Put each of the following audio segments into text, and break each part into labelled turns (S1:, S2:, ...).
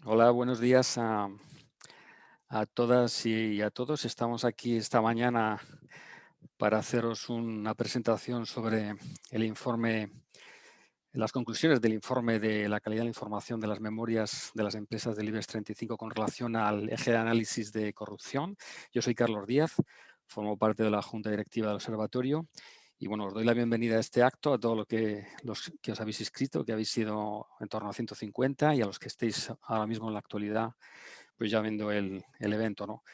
S1: Hola, buenos días a todas y a todos. Estamos aquí esta mañana para haceros una presentación sobre el informe, las conclusiones del informe de la calidad de la información de las memorias de las empresas del IBEX 35 con relación al eje de análisis de corrupción. Yo soy Carlos Díaz, formo parte de la Junta Directiva del Observatorio y bueno, os doy la bienvenida a este acto, a todos los que os habéis inscrito, que habéis sido en torno a 150 y a los que estéis ahora mismo en la actualidad pues ya viendo el evento, ¿no?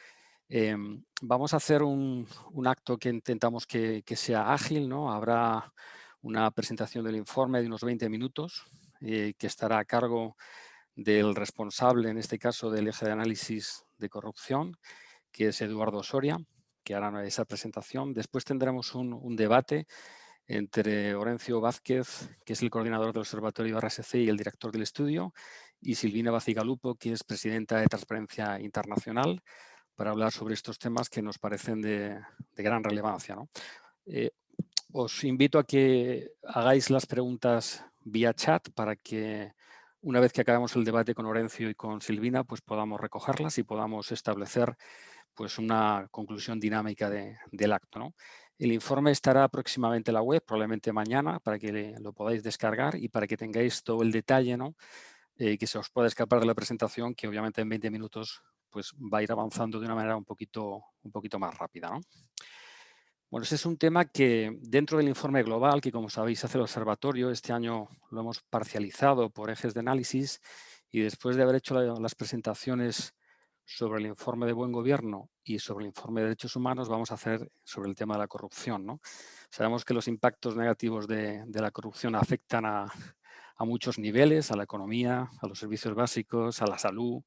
S1: Vamos a hacer un acto que intentamos que sea ágil, ¿no? Habrá una presentación del informe de unos 20 minutos que estará a cargo del responsable, en este caso del eje de análisis de corrupción, que es Eduardo Soria, que hará esa presentación. Después tendremos un debate entre Orencio Vázquez, que es el coordinador del Observatorio RSC y el director del estudio, y Silvina Bacigalupo, que es presidenta de Transparencia Internacional, para hablar sobre estos temas que nos parecen de gran relevancia, ¿no? Os invito a que hagáis las preguntas vía chat para que una vez que acabemos el debate con Orencio y con Silvina, pues podamos recogerlas y podamos establecer pues una conclusión dinámica del acto, ¿no? El informe estará próximamente en la web, probablemente mañana, para que lo podáis descargar y para que tengáis todo el detalle, ¿no? Que se os pueda escapar de la presentación, que obviamente en 20 minutos pues, va a ir avanzando de una manera un poquito más rápida, ¿no? Bueno, ese es un tema que dentro del informe global, que como sabéis hace el observatorio, este año lo hemos parcializado por ejes de análisis y después de haber hecho las presentaciones sobre el informe de buen gobierno y sobre el informe de derechos humanos, vamos a hacer sobre el tema de la corrupción, ¿no? Sabemos que los impactos negativos de la corrupción afectan a muchos niveles, a la economía, a los servicios básicos, a la salud,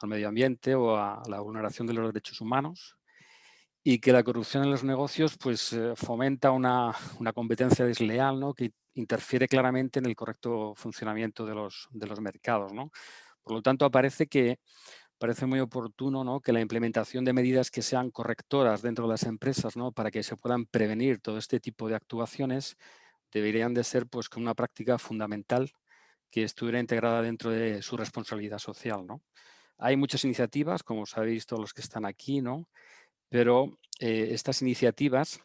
S1: al medio ambiente o a la vulneración de los derechos humanos, y que la corrupción en los negocios pues, fomenta una competencia desleal, ¿no? Que interfiere claramente en el correcto funcionamiento de los mercados, ¿no? Por lo tanto, parece muy oportuno, ¿no? Que la implementación de medidas que sean correctoras dentro de las empresas, ¿no? Para que se puedan prevenir todo este tipo de actuaciones deberían de ser pues, una práctica fundamental que estuviera integrada dentro de su responsabilidad social, ¿no? Hay muchas iniciativas, como sabéis todos los que están aquí, ¿no? Pero estas iniciativas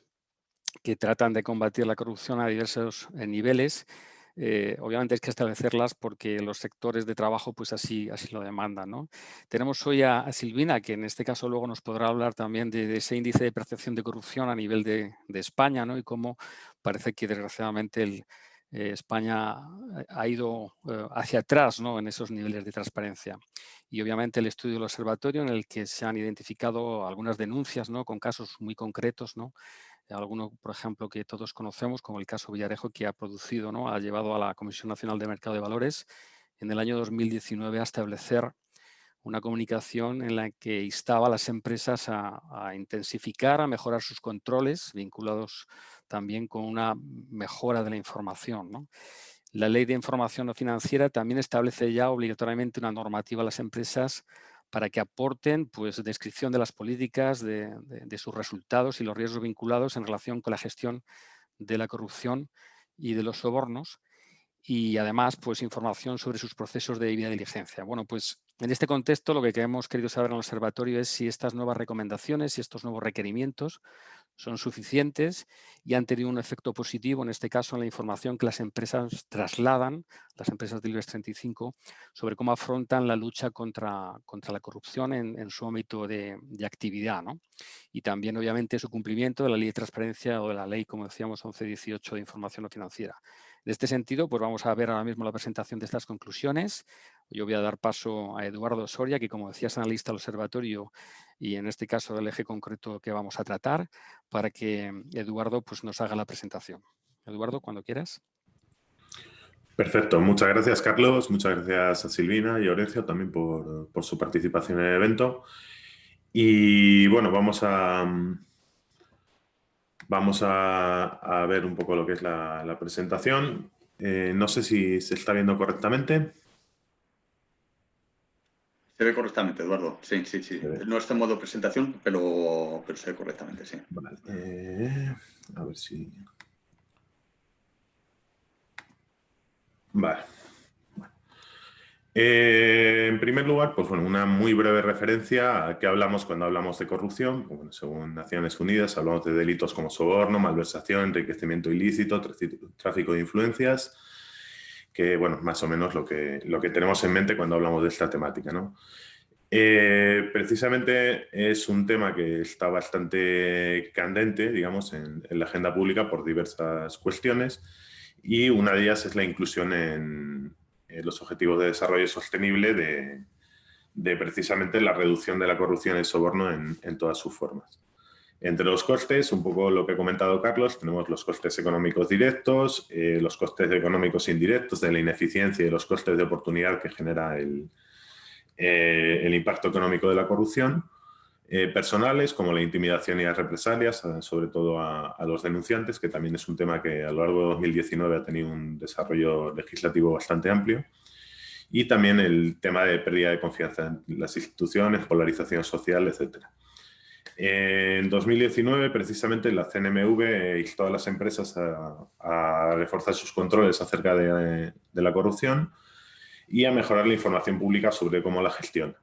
S1: que tratan de combatir la corrupción a diversos niveles, obviamente hay que establecerlas porque los sectores de trabajo pues así lo demandan, ¿no? Tenemos hoy a Silvina, que en este caso luego nos podrá hablar también de ese índice de percepción de corrupción a nivel de España, ¿no? Y cómo parece que desgraciadamente España ha ido hacia atrás, ¿no? En esos niveles de transparencia. Y obviamente el estudio del observatorio en el que se han identificado algunas denuncias, ¿no? Con casos muy concretos, ¿no? Alguno, por ejemplo, que todos conocemos, como el caso Villarejo, que ha producido, ¿no? Ha llevado a la Comisión Nacional de Mercado de Valores en el año 2019 a establecer una comunicación en la que instaba a las empresas a intensificar, a mejorar sus controles, vinculados también con una mejora de la información, ¿no? La Ley de Información no Financiera también establece ya obligatoriamente una normativa a las empresas para que aporten pues, descripción de las políticas, de sus resultados y los riesgos vinculados en relación con la gestión de la corrupción y de los sobornos, y además pues información sobre sus procesos de debida diligencia. Bueno, pues en este contexto lo que hemos querido saber en el observatorio es si estas nuevas recomendaciones y estos nuevos requerimientos son suficientes y han tenido un efecto positivo, en este caso en la información que las empresas trasladan, las empresas del IBEX 35, sobre cómo afrontan la lucha contra la corrupción en su ámbito de actividad, ¿no? Y también, obviamente, su cumplimiento de la Ley de Transparencia o de la Ley, como decíamos, 1118 de Información no Financiera. En este sentido, pues vamos a ver ahora mismo la presentación de estas conclusiones. Yo voy a dar paso a Eduardo Soria, que, como decía, es analista del observatorio y, en este caso, del eje concreto que vamos a tratar, para que Eduardo pues, nos haga la presentación. Eduardo, cuando quieras.
S2: Perfecto. Muchas gracias, Carlos. Muchas gracias a Silvina y a Orencio también por su participación en el evento. Y bueno, vamos a ver un poco lo que es la presentación. No sé si se está viendo correctamente.
S3: Se ve correctamente, Eduardo. Sí, sí, sí. No está en modo presentación, pero se ve correctamente, sí.
S2: Vale. A ver si... Vale. En primer lugar, pues bueno, una muy breve referencia a qué hablamos cuando hablamos de corrupción. Bueno, según Naciones Unidas, hablamos de delitos como soborno, malversación, enriquecimiento ilícito, tráfico de influencias, que bueno, más o menos lo que tenemos en mente cuando hablamos de esta temática, ¿no? Precisamente es un tema que está bastante candente, digamos, en la agenda pública por diversas cuestiones, y una de ellas es la inclusión en los Objetivos de Desarrollo Sostenible de precisamente la reducción de la corrupción y el soborno en todas sus formas. Entre los costes, un poco lo que ha comentado Carlos, tenemos los costes económicos directos, los costes económicos indirectos de la ineficiencia y los costes de oportunidad que genera el impacto económico de la corrupción, personales como la intimidación y las represalias, sobre todo a los denunciantes, que también es un tema que a lo largo de 2019 ha tenido un desarrollo legislativo bastante amplio, y también el tema de pérdida de confianza en las instituciones, polarización social, etc. En 2019, precisamente, la CNMV instó a las empresas a reforzar sus controles acerca de la corrupción y a mejorar la información pública sobre cómo la gestiona.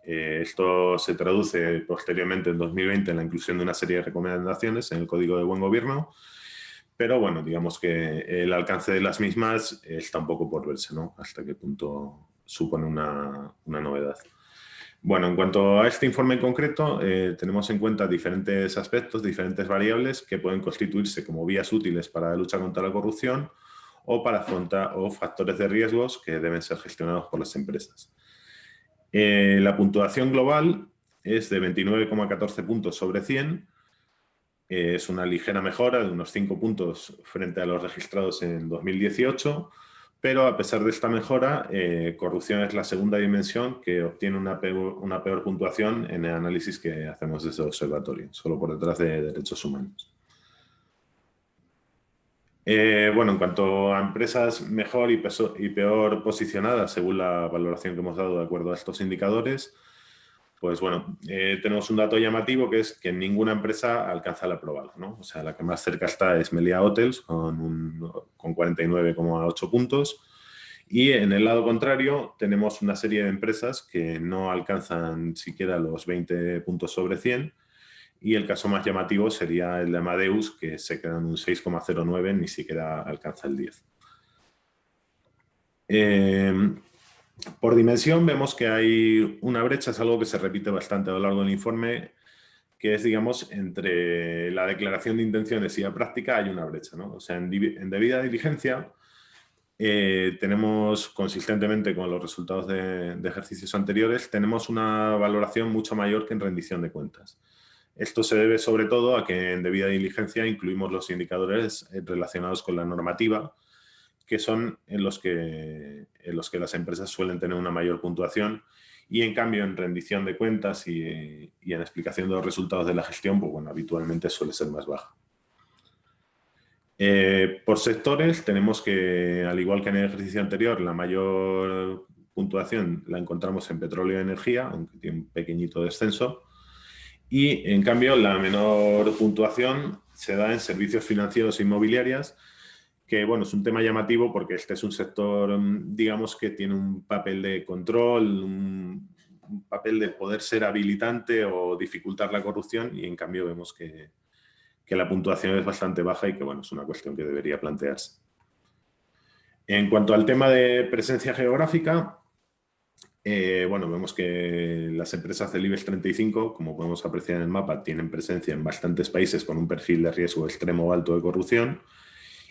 S2: Esto se traduce posteriormente en 2020 en la inclusión de una serie de recomendaciones en el Código de Buen Gobierno, pero bueno, digamos que el alcance de las mismas está un poco por verse, ¿no? Hasta qué punto supone una novedad. Bueno, en cuanto a este informe en concreto, tenemos en cuenta diferentes aspectos, diferentes variables que pueden constituirse como vías útiles para la lucha contra la corrupción o para afrontar factores de riesgos que deben ser gestionados por las empresas. La puntuación global es de 29,14 puntos sobre 100. Es una ligera mejora de unos 5 puntos frente a los registrados en 2018, pero a pesar de esta mejora, corrupción es la segunda dimensión que obtiene una peor puntuación en el análisis que hacemos desde el observatorio, solo por detrás de derechos humanos. Bueno, en cuanto a empresas mejor y peor posicionadas según la valoración que hemos dado de acuerdo a estos indicadores, pues bueno, tenemos un dato llamativo que es que ninguna empresa alcanza el aprobado, ¿no? O sea, la que más cerca está es Meliá Hotels con 49,8 puntos, y en el lado contrario tenemos una serie de empresas que no alcanzan siquiera los 20 puntos sobre 100, y el caso más llamativo sería el de Amadeus, que se queda en un 6,09, ni siquiera alcanza el 10. Por dimensión vemos que hay una brecha, es algo que se repite bastante a lo largo del informe, que es, digamos, entre la declaración de intenciones y la práctica hay una brecha, ¿no? O sea, en debida diligencia tenemos, consistentemente con los resultados de ejercicios anteriores, tenemos una valoración mucho mayor que en rendición de cuentas. Esto se debe sobre todo a que en debida diligencia incluimos los indicadores relacionados con la normativa, que son en los que las empresas suelen tener una mayor puntuación, y en cambio en rendición de cuentas y en explicación de los resultados de la gestión, pues bueno, habitualmente suele ser más baja. Por sectores tenemos que, al igual que en el ejercicio anterior, la mayor puntuación la encontramos en petróleo y energía, aunque tiene un pequeñito descenso, y en cambio la menor puntuación se da en servicios financieros e inmobiliarias, que bueno, es un tema llamativo porque este es un sector, digamos, que tiene un papel de control, un papel de poder ser habilitante o dificultar la corrupción, y en cambio vemos que la puntuación es bastante baja y que bueno, es una cuestión que debería plantearse. En cuanto al tema de presencia geográfica, bueno, vemos que las empresas del IBEX 35, como podemos apreciar en el mapa, tienen presencia en bastantes países con un perfil de riesgo extremo alto de corrupción,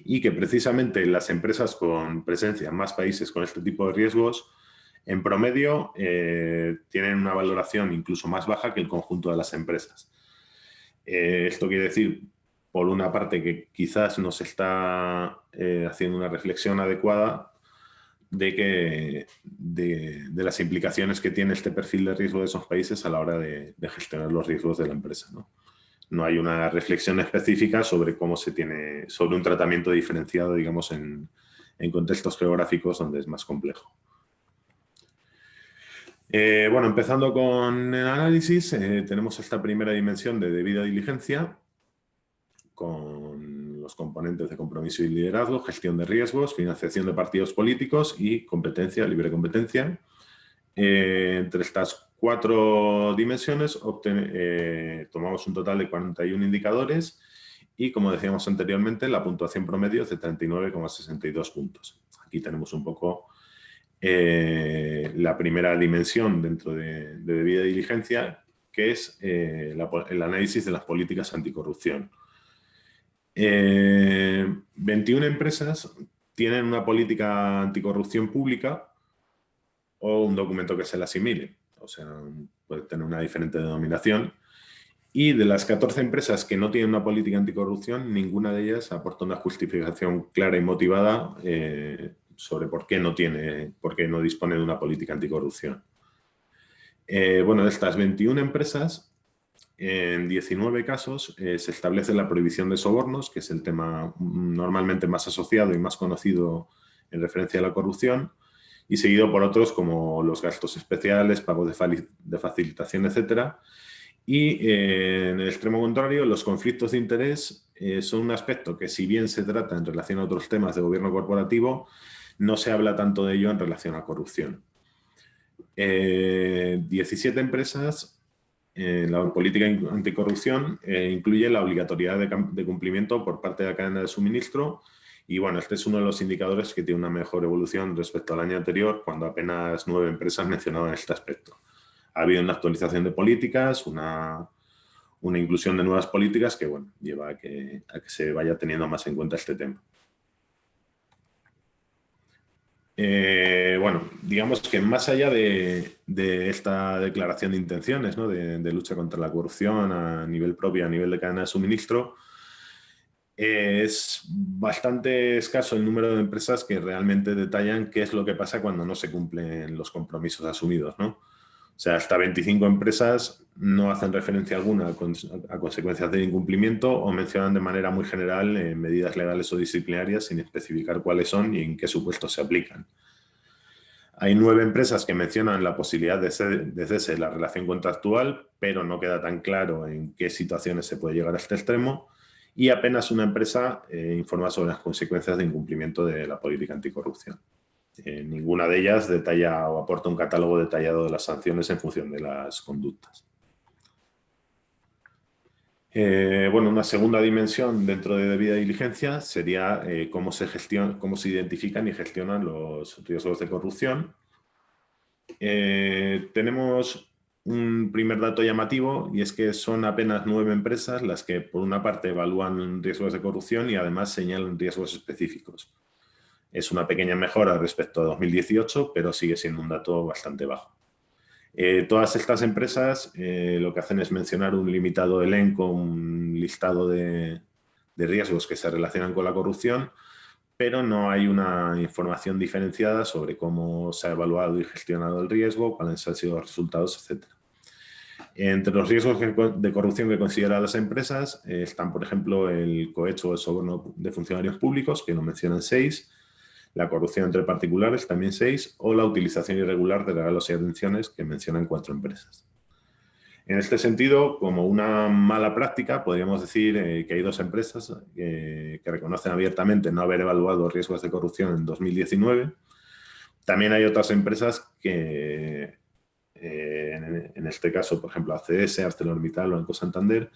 S2: y que precisamente las empresas con presencia en más países con este tipo de riesgos, en promedio, tienen una valoración incluso más baja que el conjunto de las empresas. Esto quiere decir, por una parte, que quizás no se está haciendo una reflexión adecuada de las implicaciones que tiene este perfil de riesgo de esos países a la hora de gestionar los riesgos de la empresa, ¿no? No hay una reflexión específica sobre cómo se tiene, sobre un tratamiento diferenciado, digamos, en contextos geográficos donde es más complejo. Bueno, empezando con el análisis, tenemos esta primera dimensión de debida diligencia con los componentes de compromiso y liderazgo, gestión de riesgos, financiación de partidos políticos y competencia, libre competencia. Entre estas 4 dimensiones tomamos un total de 41 indicadores y, como decíamos anteriormente, la puntuación promedio es de 39,62 puntos. Aquí tenemos un poco la primera dimensión dentro de debida diligencia, que es el análisis de las políticas anticorrupción. 21 empresas tienen una política anticorrupción pública o un documento que se le asimile, o sea, puede tener una diferente denominación. Y de las 14 empresas que no tienen una política anticorrupción, ninguna de ellas aporta una justificación clara y motivada sobre por qué no dispone de una política anticorrupción. Bueno, de estas 21 empresas, en 19 casos se establece la prohibición de sobornos, que es el tema normalmente más asociado y más conocido en referencia a la corrupción, y seguido por otros como los gastos especiales, pagos de facilitación, etcétera. Y en el extremo contrario, los conflictos de interés son un aspecto que, si bien se trata en relación a otros temas de gobierno corporativo, no se habla tanto de ello en relación a corrupción. 17 empresas, la política anticorrupción incluye la obligatoriedad de cumplimiento por parte de la cadena de suministro. Y bueno, este es uno de los indicadores que tiene una mejor evolución respecto al año anterior, cuando apenas 9 empresas mencionaban este aspecto. Ha habido una actualización de políticas, una inclusión de nuevas políticas que, bueno, lleva a que se vaya teniendo más en cuenta este tema. Bueno, digamos que más allá de esta declaración de intenciones, ¿no? de lucha contra la corrupción a nivel propio, a nivel de cadena de suministro, es bastante escaso el número de empresas que realmente detallan qué es lo que pasa cuando no se cumplen los compromisos asumidos, ¿no? O sea, hasta 25 empresas no hacen referencia alguna a consecuencias del incumplimiento o mencionan de manera muy general medidas legales o disciplinarias sin especificar cuáles son y en qué supuestos se aplican. Hay 9 empresas que mencionan la posibilidad de cese de la relación contractual, pero no queda tan claro en qué situaciones se puede llegar a este extremo. Y apenas una empresa informa sobre las consecuencias de incumplimiento de la política anticorrupción. Ninguna de ellas detalla o aporta un catálogo detallado de las sanciones en función de las conductas. Bueno, una segunda dimensión dentro de debida diligencia sería cómo se identifican y gestionan los riesgos de corrupción. Tenemos un primer dato llamativo, y es que son apenas 9 empresas las que, por una parte, evalúan riesgos de corrupción y además señalan riesgos específicos. Es una pequeña mejora respecto a 2018, pero sigue siendo un dato bastante bajo. Todas estas empresas lo que hacen es mencionar un limitado elenco, un listado de riesgos que se relacionan con la corrupción, pero no hay una información diferenciada sobre cómo se ha evaluado y gestionado el riesgo, cuáles han sido los resultados, etc. Entre los riesgos de corrupción que consideran las empresas están, por ejemplo, el cohecho o el soborno de funcionarios públicos, que nos mencionan 6, la corrupción entre particulares, también 6, o la utilización irregular de regalos y atenciones, que mencionan 4 empresas. En este sentido, como una mala práctica, podríamos decir que hay 2 empresas que reconocen abiertamente no haber evaluado riesgos de corrupción en 2019. También hay otras empresas que, en este caso, por ejemplo, ACS, ArcelorMittal o Banco Santander,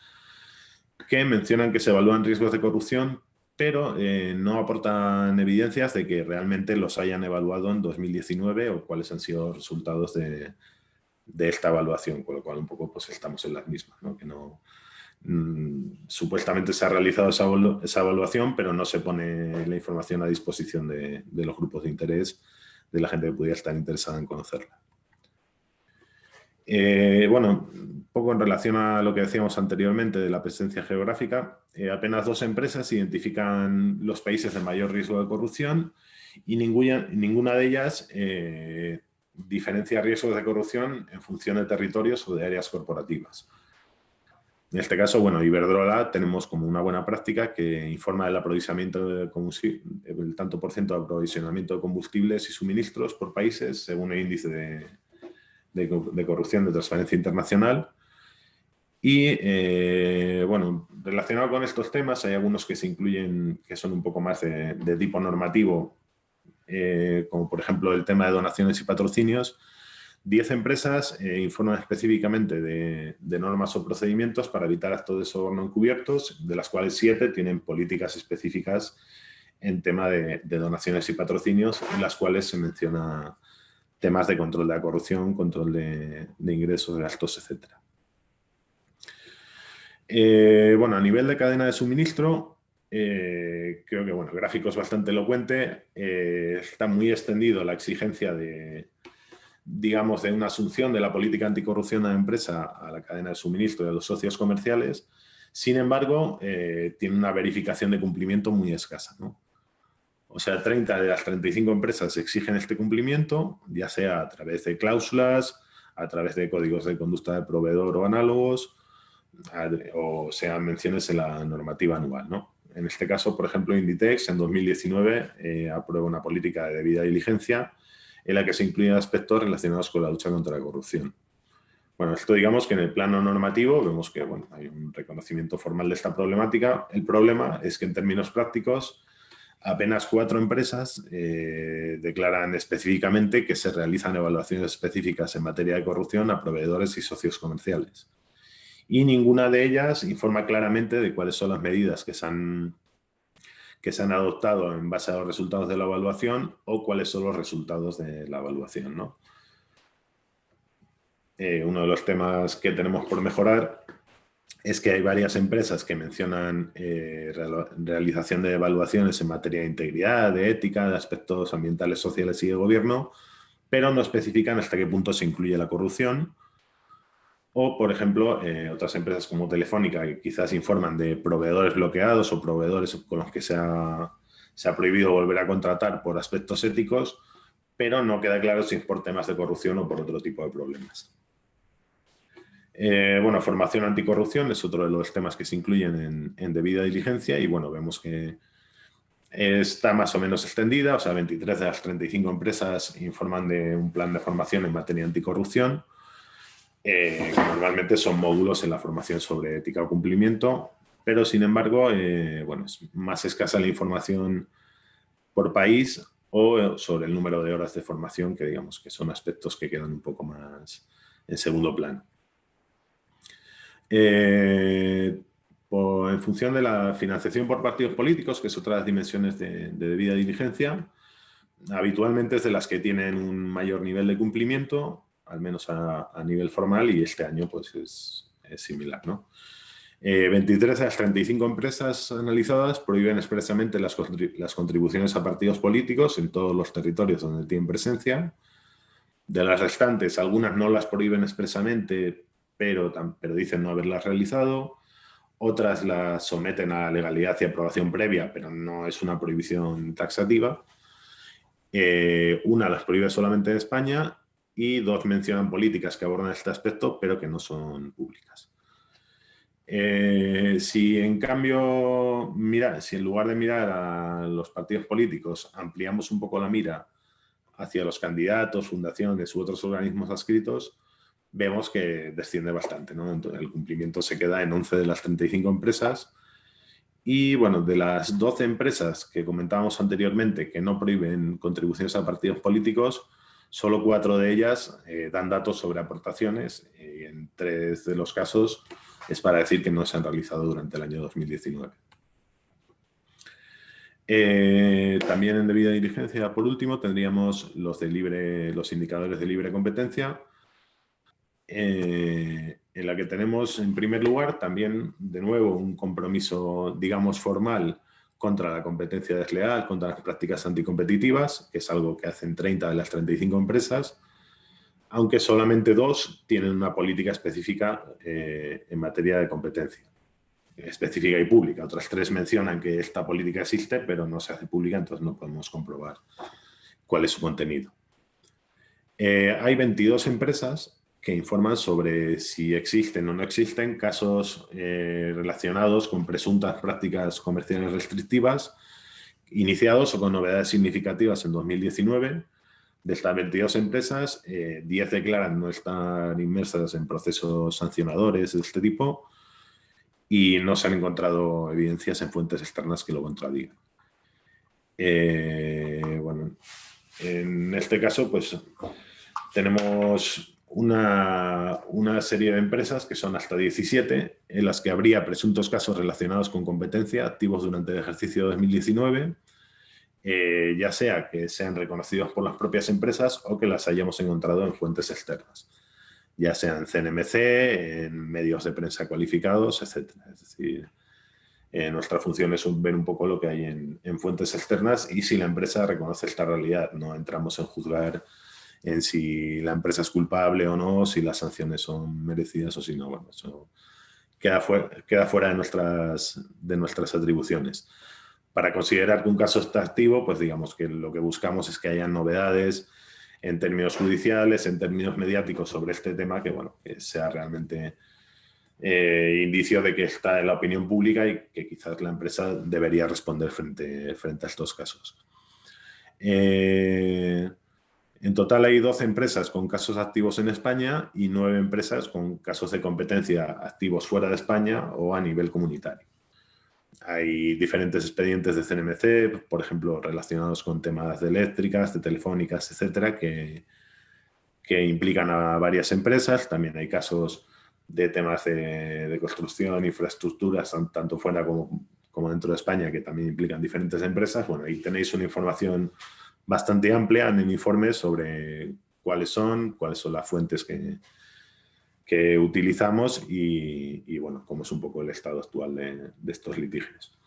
S2: que mencionan que se evalúan riesgos de corrupción, pero no aportan evidencias de que realmente los hayan evaluado en 2019 o cuáles han sido los resultados de esta evaluación, con lo cual un poco pues estamos en las mismas, ¿no? Que no, supuestamente se ha realizado esa evaluación, pero no se pone la información a disposición de los grupos de interés, de la gente que pudiera estar interesada en conocerla. Bueno, un poco en relación a lo que decíamos anteriormente de la presencia geográfica, apenas 2 empresas identifican los países de mayor riesgo de corrupción y ninguna de ellas diferencia riesgos de corrupción en función de territorios o de áreas corporativas. En este caso, bueno, Iberdrola tenemos como una buena práctica que informa del aprovisionamiento de combustible, el tanto por ciento de aprovisionamiento de combustibles y suministros por países según el índice de corrupción de Transparencia Internacional. Y, bueno, relacionado con estos temas, hay algunos que se incluyen que son un poco más de tipo normativo, como por ejemplo el tema de donaciones y patrocinios. 10 empresas informan específicamente de normas o procedimientos para evitar actos de soborno encubiertos, de las cuales 7 tienen políticas específicas en tema de donaciones y patrocinios, en las cuales se menciona temas de control de la corrupción, control de ingresos, de gastos, etc. Bueno, a nivel de cadena de suministro, creo que, bueno, el gráfico es bastante elocuente. Está muy extendido la exigencia de, digamos, de una asunción de la política anticorrupción de la empresa a la cadena de suministro de los socios comerciales. Sin embargo, tiene una verificación de cumplimiento muy escasa, ¿no? O sea, 30 de las 35 empresas exigen este cumplimiento, ya sea a través de cláusulas, a través de códigos de conducta del proveedor o análogos, o sean menciones en la normativa anual, ¿no? En este caso, por ejemplo, Inditex en 2019 aprueba una política de debida diligencia en la que se incluyen aspectos relacionados con la lucha contra la corrupción. Bueno, esto digamos que en el plano normativo vemos que, bueno, hay un reconocimiento formal de esta problemática. El problema es que en términos prácticos apenas 4 empresas declaran específicamente que se realizan evaluaciones específicas en materia de corrupción a proveedores y socios comerciales. Y ninguna de ellas informa claramente de cuáles son las medidas que se han adoptado en base a los resultados de la evaluación o cuáles son los resultados de la evaluación, ¿no? Uno de los temas que tenemos por mejorar es que hay varias empresas que mencionan realización de evaluaciones en materia de integridad, de ética, de aspectos ambientales, sociales y de gobierno, pero no especifican hasta qué punto se incluye la corrupción. O, por ejemplo, otras empresas como Telefónica, que quizás informan de proveedores bloqueados o proveedores con los que se ha prohibido volver a contratar por aspectos éticos, pero no queda claro si es por temas de corrupción o por otro tipo de problemas. Bueno, formación anticorrupción es otro de los temas que se incluyen en debida diligencia y, bueno, vemos que está más o menos extendida, o sea, 23 de las 35 empresas informan de un plan de formación en materia anticorrupción. Que normalmente son módulos en la formación sobre ética o cumplimiento, pero sin embargo, bueno, es más escasa la información por país o sobre el número de horas de formación, que digamos que son aspectos que quedan un poco más en segundo plano. En función de la financiación por partidos políticos, que es otra de las dimensiones de debida diligencia, habitualmente es de las que tienen un mayor nivel de cumplimiento, al menos a nivel formal, y este año pues es similar, ¿no? 23 de las 35 empresas analizadas prohíben expresamente las contribuciones a partidos políticos en todos los territorios donde tienen presencia. De las restantes, algunas no las prohíben expresamente, pero dicen no haberlas realizado. Otras las someten a legalidad y aprobación previa, pero no es una prohibición taxativa. Una las prohíbe solamente en España y 2 mencionan políticas que abordan este aspecto, pero que no son públicas. Si en cambio, si en lugar de mirar a los partidos políticos ampliamos un poco la mira hacia los candidatos, fundaciones u otros organismos adscritos, vemos que desciende bastante, ¿no? Entonces, el cumplimiento se queda en 11 de las 35 empresas. Y, bueno, de las 12 empresas que comentábamos anteriormente que no prohíben contribuciones a partidos políticos, solo 4 de ellas dan datos sobre aportaciones y en 3 de los casos es para decir que no se han realizado durante el año 2019. También en debida diligencia, por último, tendríamos los indicadores de libre competencia, en la que tenemos, en primer lugar, también, de nuevo, un compromiso, digamos, formal contra la competencia desleal, contra las prácticas anticompetitivas, que es algo que hacen 30 de las 35 empresas, aunque solamente 2 tienen una política específica en materia de competencia, específica y pública. Otras 3 mencionan que esta política existe, pero no se hace pública, entonces no podemos comprobar cuál es su contenido. Hay 22 empresas que informan sobre si existen o no existen casos relacionados con presuntas prácticas comerciales restrictivas iniciados o con novedades significativas en 2019, De estas 22 empresas, 10 declaran no estar inmersas en procesos sancionadores de este tipo y no se han encontrado evidencias en fuentes externas que lo contradigan. Bueno, en este caso, pues tenemos una serie de empresas, que son hasta 17, en las que habría presuntos casos relacionados con competencia activos durante el ejercicio 2019, ya sea que sean reconocidos por las propias empresas o que las hayamos encontrado en fuentes externas, ya sea en CNMC, en medios de prensa cualificados, etc. Es decir, nuestra función es ver un poco lo que hay en fuentes externas y si la empresa reconoce esta realidad. No entramos en juzgar en si la empresa es culpable o no, si las sanciones son merecidas o si no. Bueno, eso queda fuera de nuestras atribuciones. Para considerar que un caso está activo, pues digamos que lo que buscamos es que haya novedades en términos judiciales, en términos mediáticos sobre este tema, que, bueno, que sea realmente indicio de que está en la opinión pública y que quizás la empresa debería responder frente a estos casos. En total hay 12 empresas con casos activos en España y 9 empresas con casos de competencia activos fuera de España o a nivel comunitario. Hay diferentes expedientes de CNMC, por ejemplo, relacionados con temas de eléctricas, de telefónicas, etcétera, que implican a varias empresas. También hay casos de temas de construcción, infraestructuras, tanto fuera como dentro de España, que también implican diferentes empresas. Bueno, ahí tenéis una información bastante amplia en el informe sobre cuáles son las fuentes que utilizamos y bueno, cómo es un poco el estado actual de estos litigios.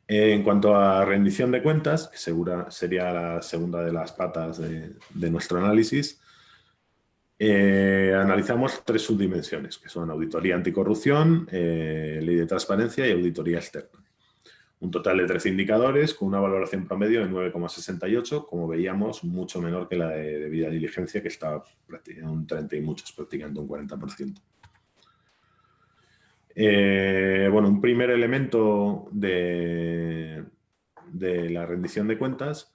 S2: En cuanto a rendición de cuentas, que sería la segunda de las patas de nuestro análisis, analizamos 3 subdimensiones, que son auditoría anticorrupción, ley de transparencia y auditoría externa. Un total de 13 indicadores con una valoración promedio de 9,68, como veíamos, mucho menor que la de debida diligencia, que está prácticamente un 30 y muchos, prácticamente un 40%. Bueno, un primer elemento de la rendición de cuentas,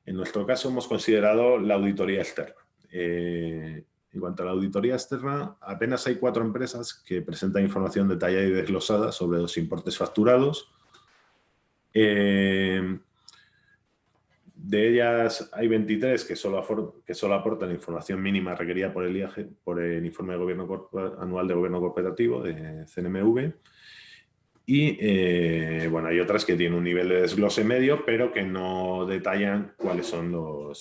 S2: en nuestro caso hemos considerado la auditoría externa. En cuanto a la auditoría externa, apenas hay 4 empresas que presentan información detallada y desglosada sobre los importes facturados. De ellas hay 23 que solo aportan la información mínima requerida por el IAG, por el informe de gobierno anual de gobierno cooperativo de CNMV. Y bueno, hay otras que tienen un nivel de desglose medio, pero que no detallan cuáles son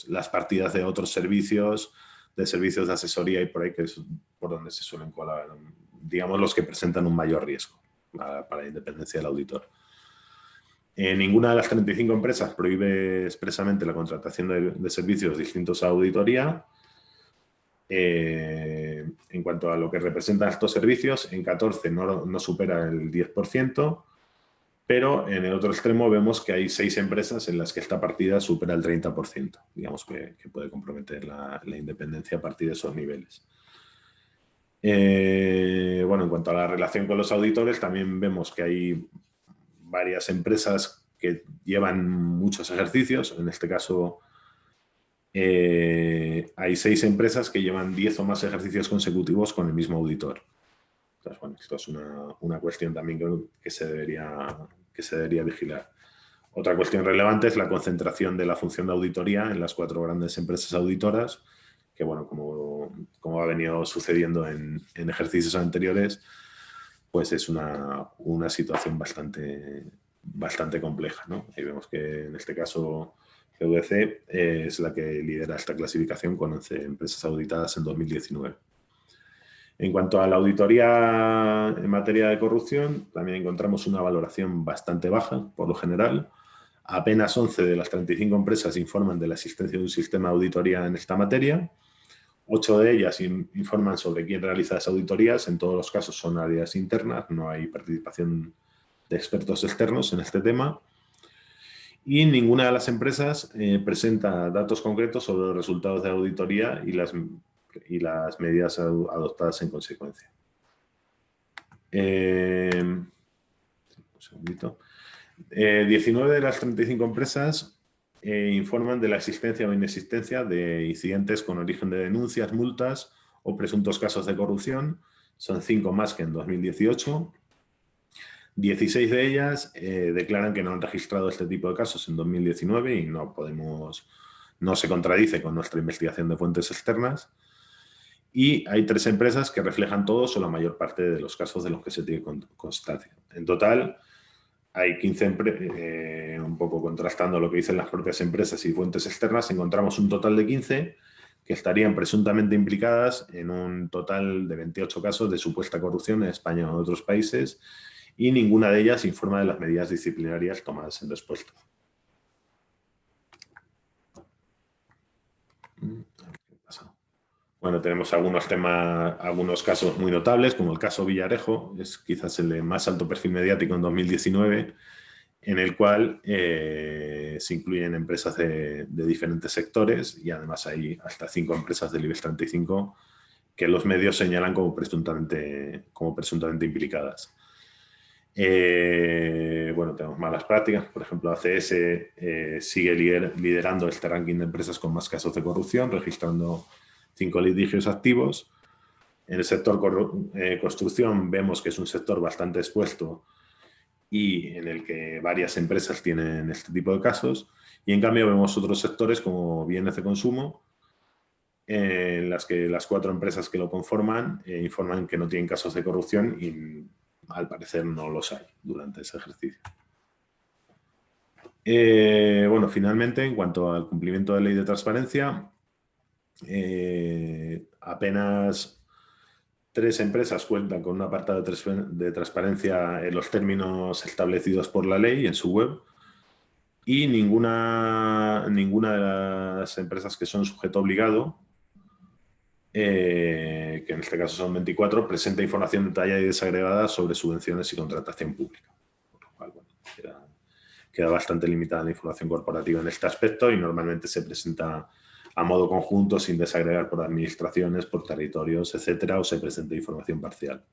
S2: las partidas de otros servicios, de servicios de asesoría y por ahí, que es por donde se suelen colar, digamos, los que presentan un mayor riesgo para la independencia del auditor. Ninguna de las 35 empresas prohíbe expresamente la contratación de servicios distintos a auditoría. En cuanto a lo que representan estos servicios, en 14 no supera el 10%, pero en el otro extremo vemos que hay 6 empresas en las que esta partida supera el 30%. Digamos que puede comprometer la independencia a partir de esos niveles. Bueno, en cuanto a la relación con los auditores, también vemos que hay varias empresas que llevan muchos ejercicios. En este caso, hay 6 empresas que llevan 10 o más ejercicios consecutivos con el mismo auditor. Entonces, bueno, esto es una cuestión también que se debería vigilar. Otra cuestión relevante es la concentración de la función de auditoría en las 4 grandes empresas auditoras, que, bueno, como ha venido sucediendo en ejercicios anteriores, pues es una situación bastante compleja, ¿no? Ahí vemos que en este caso GVC es la que lidera esta clasificación con 11 empresas auditadas en 2019. En cuanto a la auditoría en materia de corrupción, también encontramos una valoración bastante baja, por lo general. Apenas 11 de las 35 empresas informan de la existencia de un sistema de auditoría en esta materia. 8 de ellas informan sobre quién realiza las auditorías. En todos los casos son áreas internas, no hay participación de expertos externos en este tema. Y ninguna de las empresas presenta datos concretos sobre los resultados de la auditoría y las medidas adoptadas en consecuencia. Un segundito. 19 de las 35 empresas informan de la existencia o inexistencia de incidentes con origen de denuncias, multas o presuntos casos de corrupción. Son 5 más que en 2018. 16 de ellas declaran que no han registrado este tipo de casos en 2019 y no se contradice con nuestra investigación de fuentes externas. Y hay 3 empresas que reflejan todos o la mayor parte de los casos de los que se tiene constancia. En total, hay 15 un poco contrastando lo que dicen las propias empresas y fuentes externas, encontramos un total de 15 que estarían presuntamente implicadas en un total de 28 casos de supuesta corrupción en España o en otros países, y ninguna de ellas informa de las medidas disciplinarias tomadas en respuesta. Bueno, tenemos algunos casos muy notables, como el caso Villarejo, es quizás el de más alto perfil mediático en 2019, en el cual se incluyen empresas de diferentes sectores, y además hay hasta 5 empresas del IBEX 35 que los medios señalan como presuntamente implicadas. Bueno, tenemos malas prácticas. Por ejemplo, ACS sigue liderando este ranking de empresas con más casos de corrupción, registrando 5 litigios activos. En el sector construcción vemos que es un sector bastante expuesto y en el que varias empresas tienen este tipo de casos. Y en cambio vemos otros sectores como bienes de consumo, en las que las 4 empresas que lo conforman informan que no tienen casos de corrupción y al parecer no los hay durante ese ejercicio. Bueno, finalmente, en cuanto al cumplimiento de la ley de transparencia, apenas 3 empresas cuentan con un apartado de transparencia en los términos establecidos por la ley en su web, y ninguna de las empresas que son sujeto obligado, que en este caso son 24, presenta información detallada y desagregada sobre subvenciones y contratación pública. Por lo cual, bueno, queda bastante limitada la información corporativa en este aspecto y normalmente se presenta a modo conjunto sin desagregar por administraciones, por territorios, etcétera, o se presenta información parcial.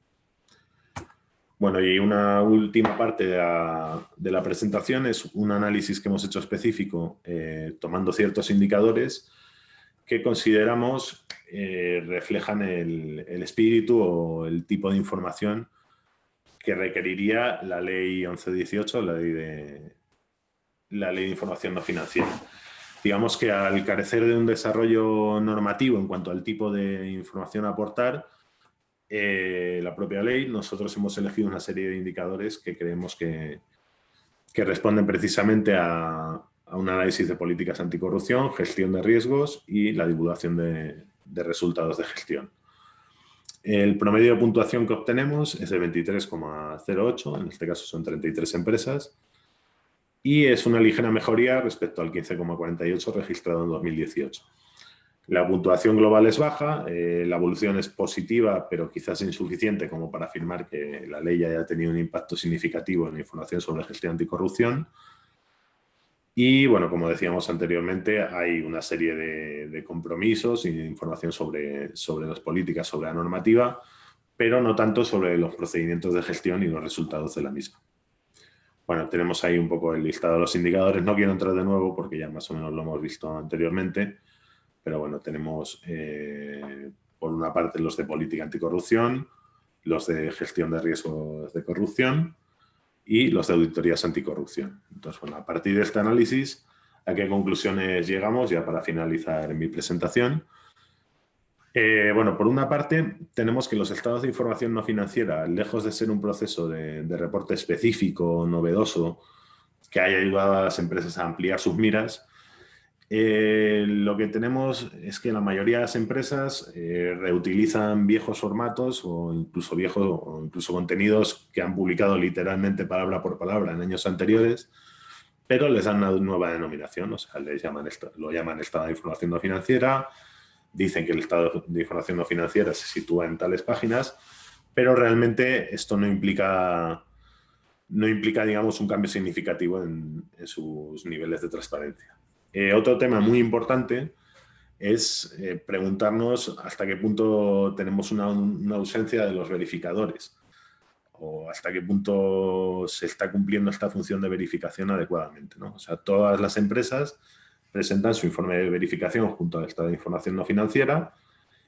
S2: Bueno, y una última parte de la presentación es un análisis que hemos hecho específico tomando ciertos indicadores que consideramos reflejan el espíritu o el tipo de información que requeriría la ley 1118, la ley de información no financiera. Digamos que al carecer de un desarrollo normativo en cuanto al tipo de información a aportar, la propia ley, nosotros hemos elegido una serie de indicadores que creemos que responden precisamente a un análisis de políticas anticorrupción, gestión de riesgos y la divulgación de resultados de gestión. El promedio de puntuación que obtenemos es de 23,08, en este caso son 33 empresas, y es una ligera mejoría respecto al 15,48 registrado en 2018. La puntuación global es baja, la evolución es positiva, pero quizás insuficiente como para afirmar que la ley haya tenido un impacto significativo en la información sobre gestión anticorrupción. Y, bueno, como decíamos anteriormente, hay una serie de compromisos y de información sobre las políticas, sobre la normativa, pero no tanto sobre los procedimientos de gestión y los resultados de la misma. Bueno, tenemos ahí un poco el listado de los indicadores. No quiero entrar de nuevo porque ya más o menos lo hemos visto anteriormente. Pero bueno, tenemos por una parte los de política anticorrupción, los de gestión de riesgos de corrupción y los de auditorías anticorrupción. Entonces, bueno, a partir de este análisis, ¿a qué conclusiones llegamos? Ya para finalizar mi presentación. Bueno, por una parte, tenemos que los estados de información no financiera, lejos de ser un proceso de reporte específico, novedoso, que haya ayudado a las empresas a ampliar sus miras, lo que tenemos es que la mayoría de las empresas reutilizan viejos formatos o incluso contenidos que han publicado literalmente palabra por palabra en años anteriores, pero les dan una nueva denominación, o sea, lo llaman estado de información no financiera, dicen que el estado de información no financiera se sitúa en tales páginas, pero realmente esto no implica, digamos, un cambio significativo en sus niveles de transparencia. Otro tema muy importante es preguntarnos hasta qué punto tenemos una ausencia de los verificadores. o hasta qué punto se está cumpliendo esta función de verificación adecuadamente, ¿no? O sea, todas las empresas presentan su informe de verificación junto al estado de información no financiera.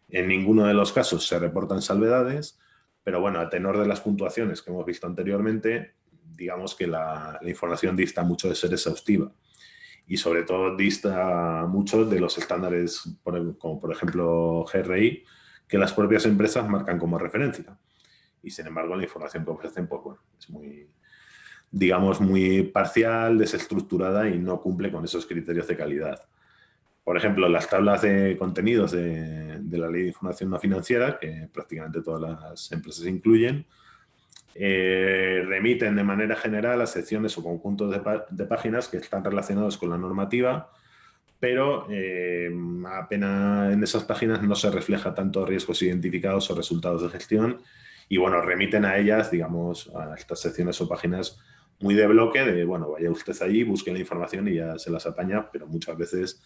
S2: En ninguno de los casos se reportan salvedades, pero bueno, a tenor de las puntuaciones que hemos visto anteriormente, digamos que la información dista mucho de ser exhaustiva y sobre todo dista mucho de los estándares, como por ejemplo GRI, que las propias empresas marcan como referencia. Y sin embargo, la información que ofrecen, pues bueno, es muy, digamos, muy parcial, desestructurada y no cumple con esos criterios de calidad. Por ejemplo, las tablas de contenidos de la Ley de Información No Financiera, que prácticamente todas las empresas incluyen, remiten de manera general a secciones o conjuntos de páginas que están relacionados con la normativa, pero apenas en esas páginas no se refleja tanto riesgos identificados o resultados de gestión y, bueno, remiten a ellas, digamos, a estas secciones o páginas muy de bloque de, bueno, vaya usted allí, busque la información y ya se las apaña, pero muchas veces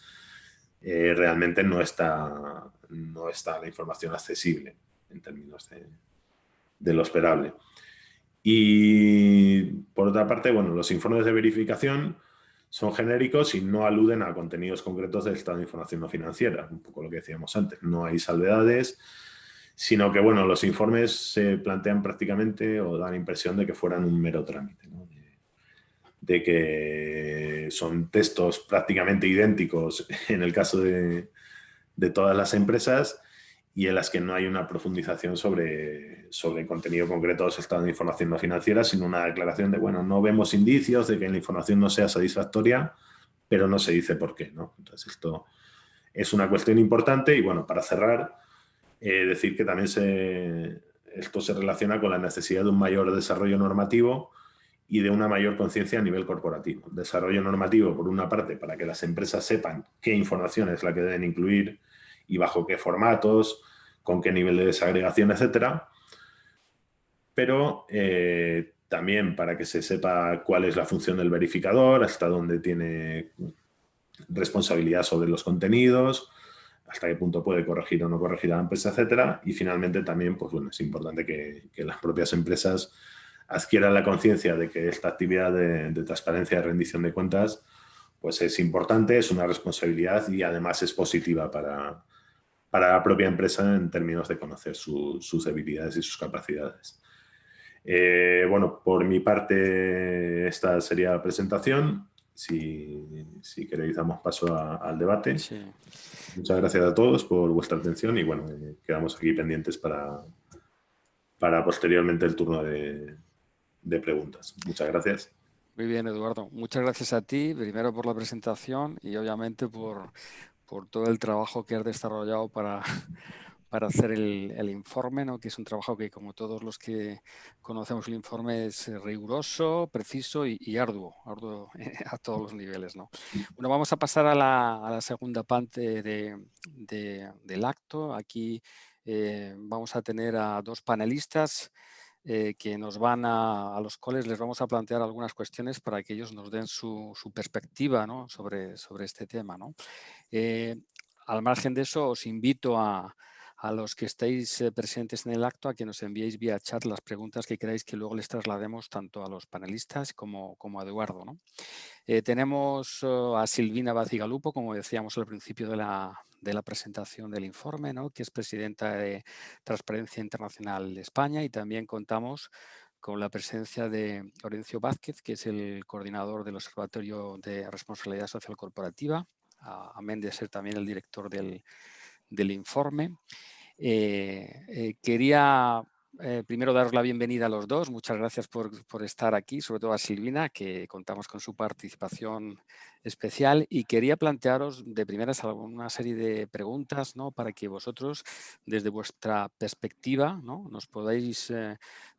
S2: realmente no está la información accesible en términos de lo esperable. Y por otra parte, bueno, los informes de verificación son genéricos y no aluden a contenidos concretos del estado de información no financiera, un poco lo que decíamos antes. No hay salvedades, sino que, bueno, los informes se plantean prácticamente o dan impresión de que fueran un mero trámite, ¿no? De que son textos prácticamente idénticos en el caso de todas las empresas y en las que no hay una profundización sobre el contenido concreto del estado de información no financiera, sino una declaración de, bueno, no vemos indicios de que la información no sea satisfactoria, pero no se dice por qué, ¿no? Entonces, esto es una cuestión importante y, bueno, para cerrar, decir que también esto se relaciona con la necesidad de un mayor desarrollo normativo y de una mayor conciencia a nivel corporativo. Desarrollo normativo, por una parte, para que las empresas sepan qué información es la que deben incluir y bajo qué formatos, con qué nivel de desagregación, etcétera. Pero también para que se sepa cuál es la función del verificador, hasta dónde tiene responsabilidad sobre los contenidos, hasta qué punto puede corregir o no corregir a la empresa, etcétera. Y finalmente también, pues bueno, es importante que las propias empresas adquieran la conciencia de que esta actividad de transparencia y rendición de cuentas pues es importante, es una responsabilidad y además es positiva para la propia empresa en términos de conocer sus debilidades y sus capacidades. Bueno, por mi parte esta sería la presentación. Si queréis damos paso al debate.
S1: Sí.
S2: Muchas gracias a todos por vuestra atención y bueno, quedamos aquí pendientes para posteriormente el turno de preguntas. Muchas gracias.
S1: Muy bien, Eduardo. Muchas gracias a ti, primero por la presentación y obviamente por todo el trabajo que has desarrollado para hacer el informe, ¿no? Que es un trabajo que, como todos los que conocemos el informe, es riguroso, preciso y arduo a todos los niveles, ¿no? Bueno, vamos a pasar a la segunda parte del acto. Aquí vamos a tener a dos panelistas que nos van a los cuales les vamos a plantear algunas cuestiones para que ellos nos den su perspectiva, ¿no? sobre este tema, ¿no? Al margen de eso, os invito a los que estéis presentes en el acto a que nos enviéis vía chat las preguntas que queráis que luego les traslademos tanto a los panelistas como a Eduardo, ¿no? Tenemos a Silvina Bacigalupo, como decíamos al principio de la presentación del informe, ¿no? Que es presidenta de Transparencia Internacional de España, y también contamos con la presencia de Orencio Vázquez, que es el coordinador del Observatorio de Responsabilidad Social Corporativa, amén de ser también el director del informe. Quería primero daros la bienvenida a los dos. Muchas gracias por estar aquí, sobre todo a Silvina, que contamos con su participación especial, y quería plantearos de primeras una serie de preguntas, ¿no? Para que vosotros, desde vuestra perspectiva, ¿no? Nos podáis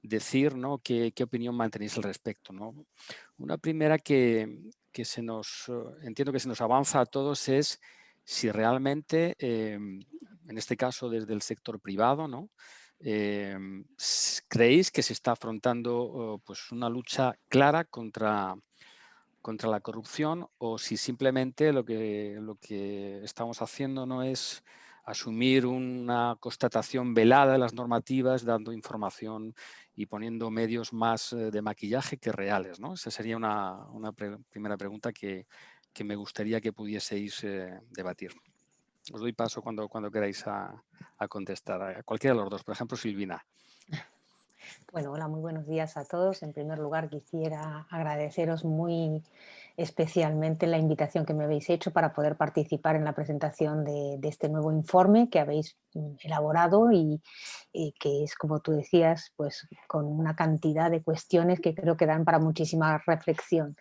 S1: decir, ¿no? qué opinión mantenéis al respecto, ¿no? Una primera que entiendo que se nos avanza a todos es si realmente, en este caso desde el sector privado, ¿no? ¿Creéis que se está afrontando pues una lucha clara contra la corrupción, o si simplemente lo que estamos haciendo no es asumir una constatación velada de las normativas, dando información y poniendo medios más de maquillaje que reales, ¿no? Esa sería una primera pregunta que me gustaría que pudieseis debatir. Os doy paso cuando queráis a contestar, a cualquiera de los dos. Por ejemplo, Silvina.
S4: Bueno, hola, muy buenos días a todos. En primer lugar, quisiera agradeceros muy especialmente la invitación que me habéis hecho para poder participar en la presentación de este nuevo informe que habéis elaborado y que es, como tú decías, pues con una cantidad de cuestiones que creo que dan para muchísima reflexión.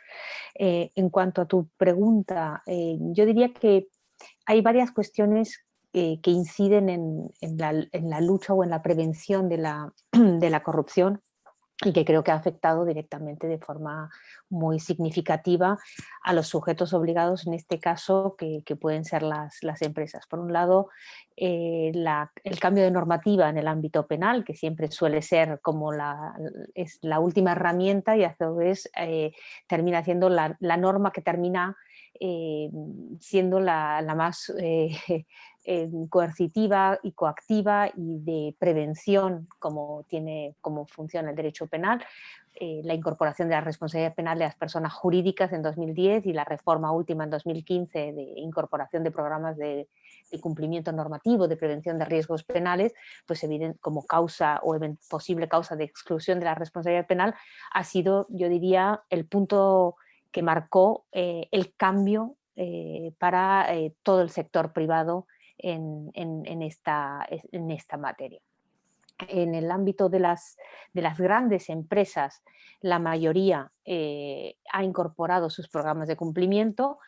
S4: En cuanto a tu pregunta, yo diría que hay varias cuestiones que inciden en la lucha o en la prevención de la corrupción y que creo que ha afectado directamente de forma muy significativa a los sujetos obligados, en este caso, que pueden ser las empresas. Por un lado, el cambio de normativa en el ámbito penal, que siempre suele ser como es la última herramienta y a su vez termina siendo la norma que termina siendo la más coercitiva y coactiva y de prevención, como funciona el derecho penal, la incorporación de la responsabilidad penal de las personas jurídicas en 2010 y la reforma última en 2015 de incorporación de programas de cumplimiento normativo, de prevención de riesgos penales, pues evidente como causa o posible causa de exclusión de la responsabilidad penal, ha sido, yo diría, el punto que marcó el cambio para todo el sector privado en esta materia. En el ámbito de las grandes empresas, la mayoría ha incorporado sus programas de cumplimiento.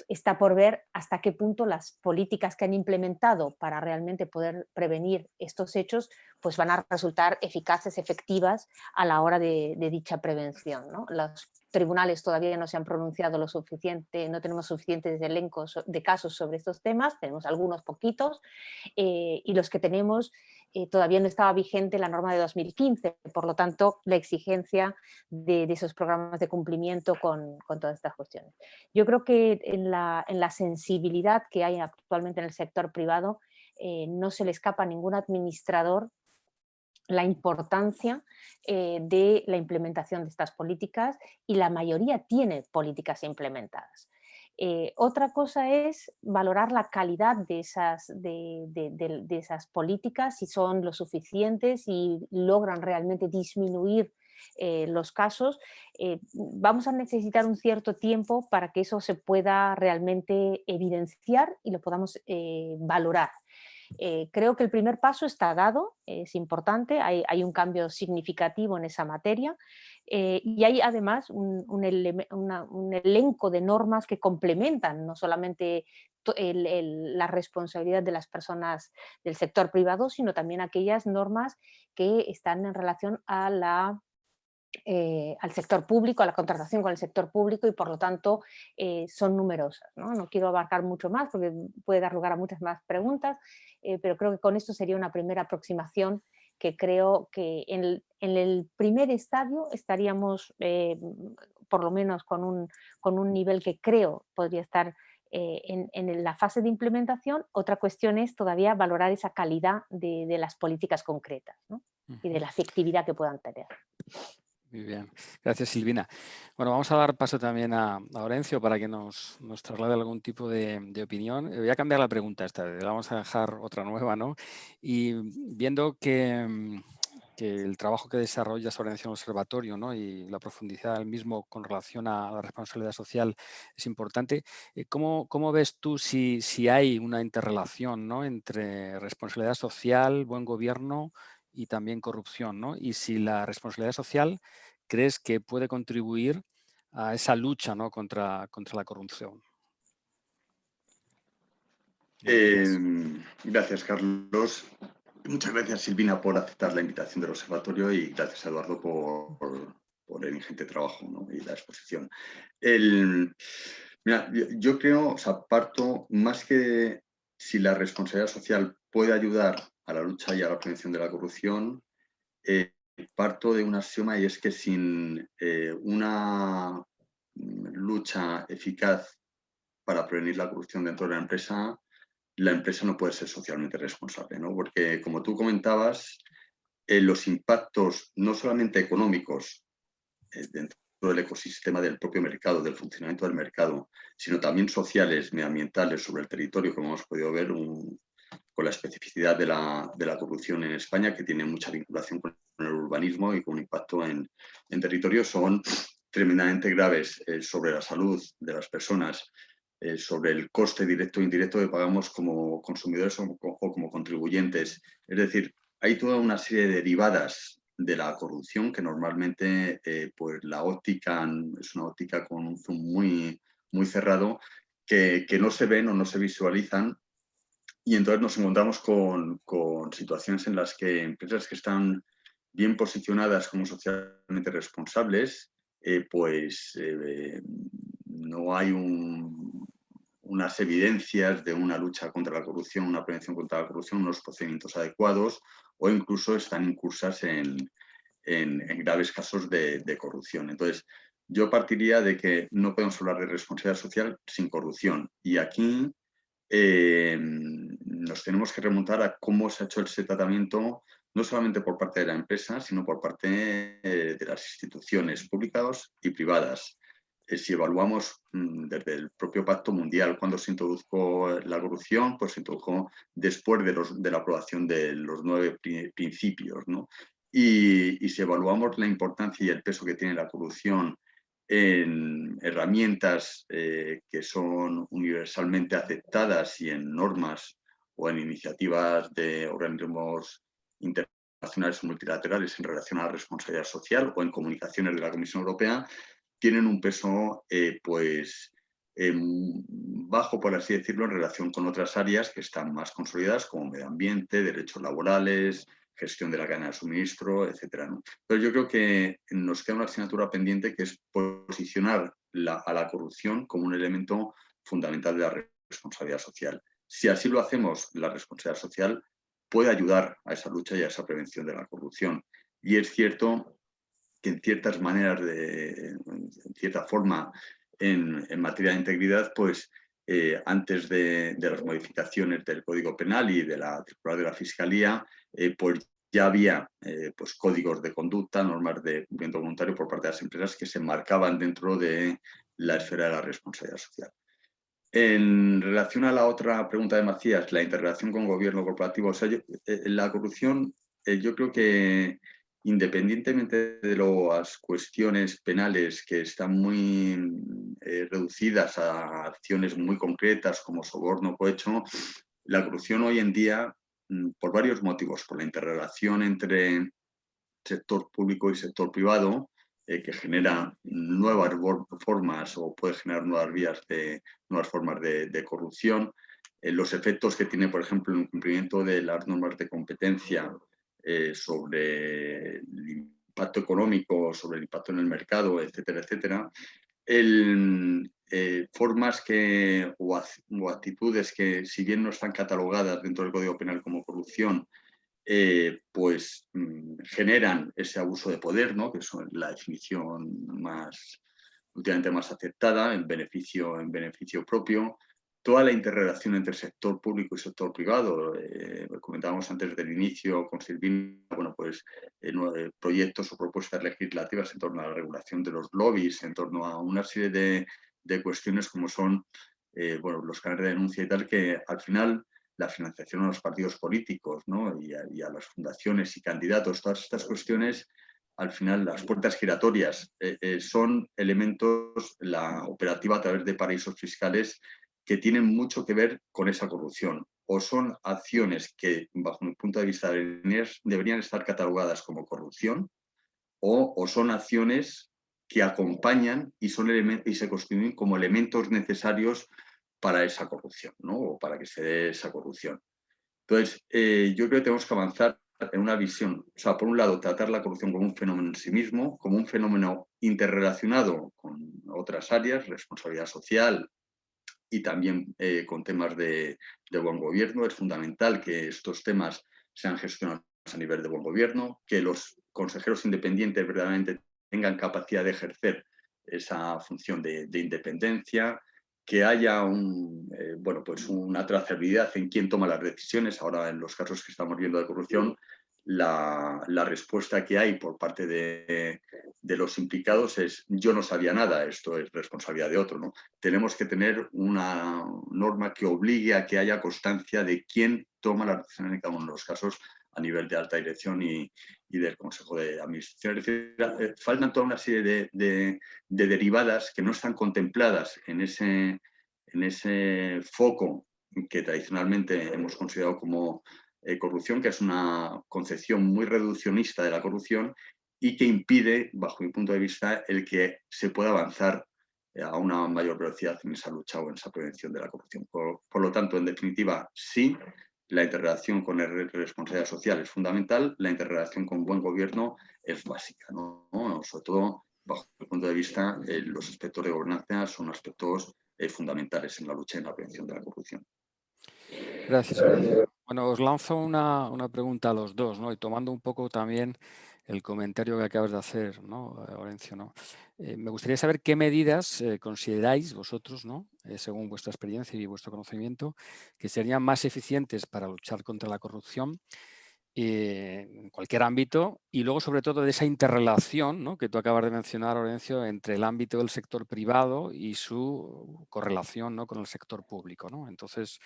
S4: Está por ver hasta qué punto las políticas que han implementado para realmente poder prevenir estos hechos pues van a resultar eficaces, efectivas a la hora de dicha prevención, ¿no? Los tribunales todavía no se han pronunciado lo suficiente, no tenemos suficientes elencos de casos sobre estos temas, tenemos algunos poquitos, y los que tenemos todavía no estaba vigente la norma de 2015, por lo tanto la exigencia de esos programas de cumplimiento con todas estas cuestiones. Yo creo que en la sensibilidad que hay actualmente en el sector privado no se le escapa a ningún administrador la importancia de la implementación de estas políticas y la mayoría tiene políticas implementadas. Otra cosa es valorar la calidad de esas políticas, si son lo suficientes y logran realmente disminuir los casos. Vamos a necesitar un cierto tiempo para que eso se pueda realmente evidenciar y lo podamos valorar. Creo que el primer paso está dado, es importante, hay un cambio significativo en esa materia y hay además un elenco de normas que complementan no solamente la responsabilidad de las personas del sector privado, sino también aquellas normas que están en relación al sector público, a la contratación con el sector público y por lo tanto son numerosas, ¿no? No quiero abarcar mucho más porque puede dar lugar a muchas más preguntas, pero creo que con esto sería una primera aproximación que creo que en el primer estadio estaríamos por lo menos con un nivel que creo podría estar en la fase de implementación. Otra cuestión es todavía valorar esa calidad de las políticas concretas, ¿no? Y de la efectividad que puedan tener.
S1: Muy bien, gracias Silvina. Bueno, vamos a dar paso también a Orencio para que nos traslade algún tipo de opinión. Voy a cambiar la pregunta esta vez, vamos a dejar otra nueva, ¿no? Y viendo que el trabajo que desarrolla Orencio en el observatorio, ¿no? Y la profundidad del mismo con relación a la responsabilidad social es importante, ¿cómo ves tú si hay una interrelación, ¿no? Entre responsabilidad social, buen gobierno y también corrupción, ¿no? Y si la responsabilidad social crees que puede contribuir a esa lucha, ¿no? contra la corrupción.
S3: Gracias, Carlos. Muchas gracias, Silvina, por aceptar la invitación del observatorio y gracias, Eduardo, por el ingente trabajo, ¿no? Y la exposición. Mira, yo creo, o sea, parto más que si la responsabilidad social puede ayudar a la lucha y a la prevención de la corrupción, parto de un axioma y es que sin una lucha eficaz para prevenir la corrupción dentro de la empresa, la empresa no puede ser socialmente responsable, ¿no? Porque, como tú comentabas, los impactos no solamente económicos dentro del ecosistema del propio mercado, del funcionamiento del mercado, sino también sociales, medioambientales sobre el territorio, como hemos podido ver con la especificidad de la corrupción en España, que tiene mucha vinculación con el urbanismo y con un impacto en territorio, son tremendamente graves sobre la salud de las personas, sobre el coste directo e indirecto que pagamos como consumidores o como contribuyentes. Es decir, hay toda una serie de derivadas de la corrupción que normalmente pues la óptica es una óptica con un zoom muy, muy cerrado que no se ven o no se visualizan, y entonces nos encontramos con situaciones en las que empresas que están bien posicionadas como socialmente responsables, no hay unas evidencias de una lucha contra la corrupción, una prevención contra la corrupción, unos procedimientos adecuados, o incluso están incursas en graves casos de corrupción. Entonces, yo partiría de que no podemos hablar de responsabilidad social sin corrupción. Y aquí nos tenemos que remontar a cómo se ha hecho ese tratamiento, no solamente por parte de la empresa, sino por parte de las instituciones públicas y privadas. Si evaluamos desde el propio Pacto Mundial, cuando se introdujo la corrupción, pues se introdujo después de la aprobación de los 9 principios, ¿no? Y si evaluamos la importancia y el peso que tiene la corrupción en herramientas que son universalmente aceptadas y en normas o en iniciativas de organismos internacionales o multilaterales en relación a la responsabilidad social o en comunicaciones de la Comisión Europea, tienen un peso bajo, por así decirlo, en relación con otras áreas que están más consolidadas, como medio ambiente, derechos laborales, gestión de la cadena de suministro, etcétera, ¿no? Entonces yo creo que nos queda una asignatura pendiente, que es posicionar a la corrupción como un elemento fundamental de la responsabilidad social. Si así lo hacemos, la responsabilidad social puede ayudar a esa lucha y a esa prevención de la corrupción. Y es cierto que en ciertas maneras, en cierta forma, en materia de integridad, pues antes de las modificaciones del Código Penal y de la circular de la Fiscalía, pues ya había pues códigos de conducta, normas de cumplimiento voluntario por parte de las empresas que se enmarcaban dentro de la esfera de la responsabilidad social. En relación a la otra pregunta de Macías, la interrelación con gobierno corporativo, o sea, la corrupción, yo creo que independientemente de las cuestiones penales que están muy reducidas a acciones muy concretas como soborno, cohecho, la corrupción hoy en día, por varios motivos, por la interrelación entre sector público y sector privado, que genera nuevas formas o puede generar nuevas formas de corrupción, los efectos que tiene, por ejemplo, el incumplimiento de las normas de competencia sobre el impacto económico, sobre el impacto en el mercado, etcétera, etcétera. Formas o actitudes que, si bien no están catalogadas dentro del Código Penal como corrupción, generan ese abuso de poder, ¿no? Que es la definición últimamente más aceptada, en beneficio propio. Toda la interrelación entre sector público y sector privado, comentábamos antes del inicio con Silvina, bueno, pues proyectos o propuestas legislativas en torno a la regulación de los lobbies, en torno a una serie de cuestiones como son los canales de denuncia y tal, que al final la financiación a los partidos políticos, ¿no? y a las fundaciones y candidatos, todas estas cuestiones, al final las puertas giratorias son elementos, la operativa a través de paraísos fiscales, que tienen mucho que ver con esa corrupción, o son acciones que, bajo mi punto de vista, deberían estar catalogadas como corrupción, o son acciones que acompañan y se constituyen como elementos necesarios para esa corrupción, ¿no? O para que se dé esa corrupción. Entonces, yo creo que tenemos que avanzar en una visión, o sea, por un lado, tratar la corrupción como un fenómeno en sí mismo, como un fenómeno interrelacionado con otras áreas, responsabilidad social y también con temas de buen gobierno. Es fundamental que estos temas sean gestionados a nivel de buen gobierno, que los consejeros independientes verdaderamente tengan capacidad de ejercer esa función de independencia, que haya pues una trazabilidad en quién toma las decisiones. Ahora, en los casos que estamos viendo de corrupción, la respuesta que hay por parte de los implicados es: yo no sabía nada, esto es responsabilidad de otro, ¿no? Tenemos que tener una norma que obligue a que haya constancia de quién toma las decisiones en cada uno de los casos a nivel de alta dirección y del Consejo de Administración. Es decir, faltan toda una serie de derivadas que no están contempladas en ese foco que tradicionalmente hemos considerado como corrupción, que es una concepción muy reducción de la corrupción y que impide, bajo mi punto de vista, el que se pueda avanzar a una mayor velocidad en esa lucha o en esa prevención de la corrupción. Por lo tanto, en definitiva, sí, la interrelación con la responsabilidad social es fundamental, la interrelación con buen gobierno es básica, ¿no? Sobre todo, bajo mi punto de vista, los aspectos de gobernanza son aspectos fundamentales en la lucha y en la prevención de la corrupción.
S1: Gracias. Bueno, os lanzo una pregunta a los dos, ¿no? Y tomando un poco también el comentario que acabas de hacer, ¿no, Orencio, ¿no? Me gustaría saber qué medidas consideráis vosotros, ¿no? Según vuestra experiencia y vuestro conocimiento, que serían más eficientes para luchar contra la corrupción en cualquier ámbito, y luego sobre todo de esa interrelación, ¿no?, que tú acabas de mencionar, Orencio, entre el ámbito del sector privado y su correlación, ¿no?, con el sector público, ¿no? Entonces,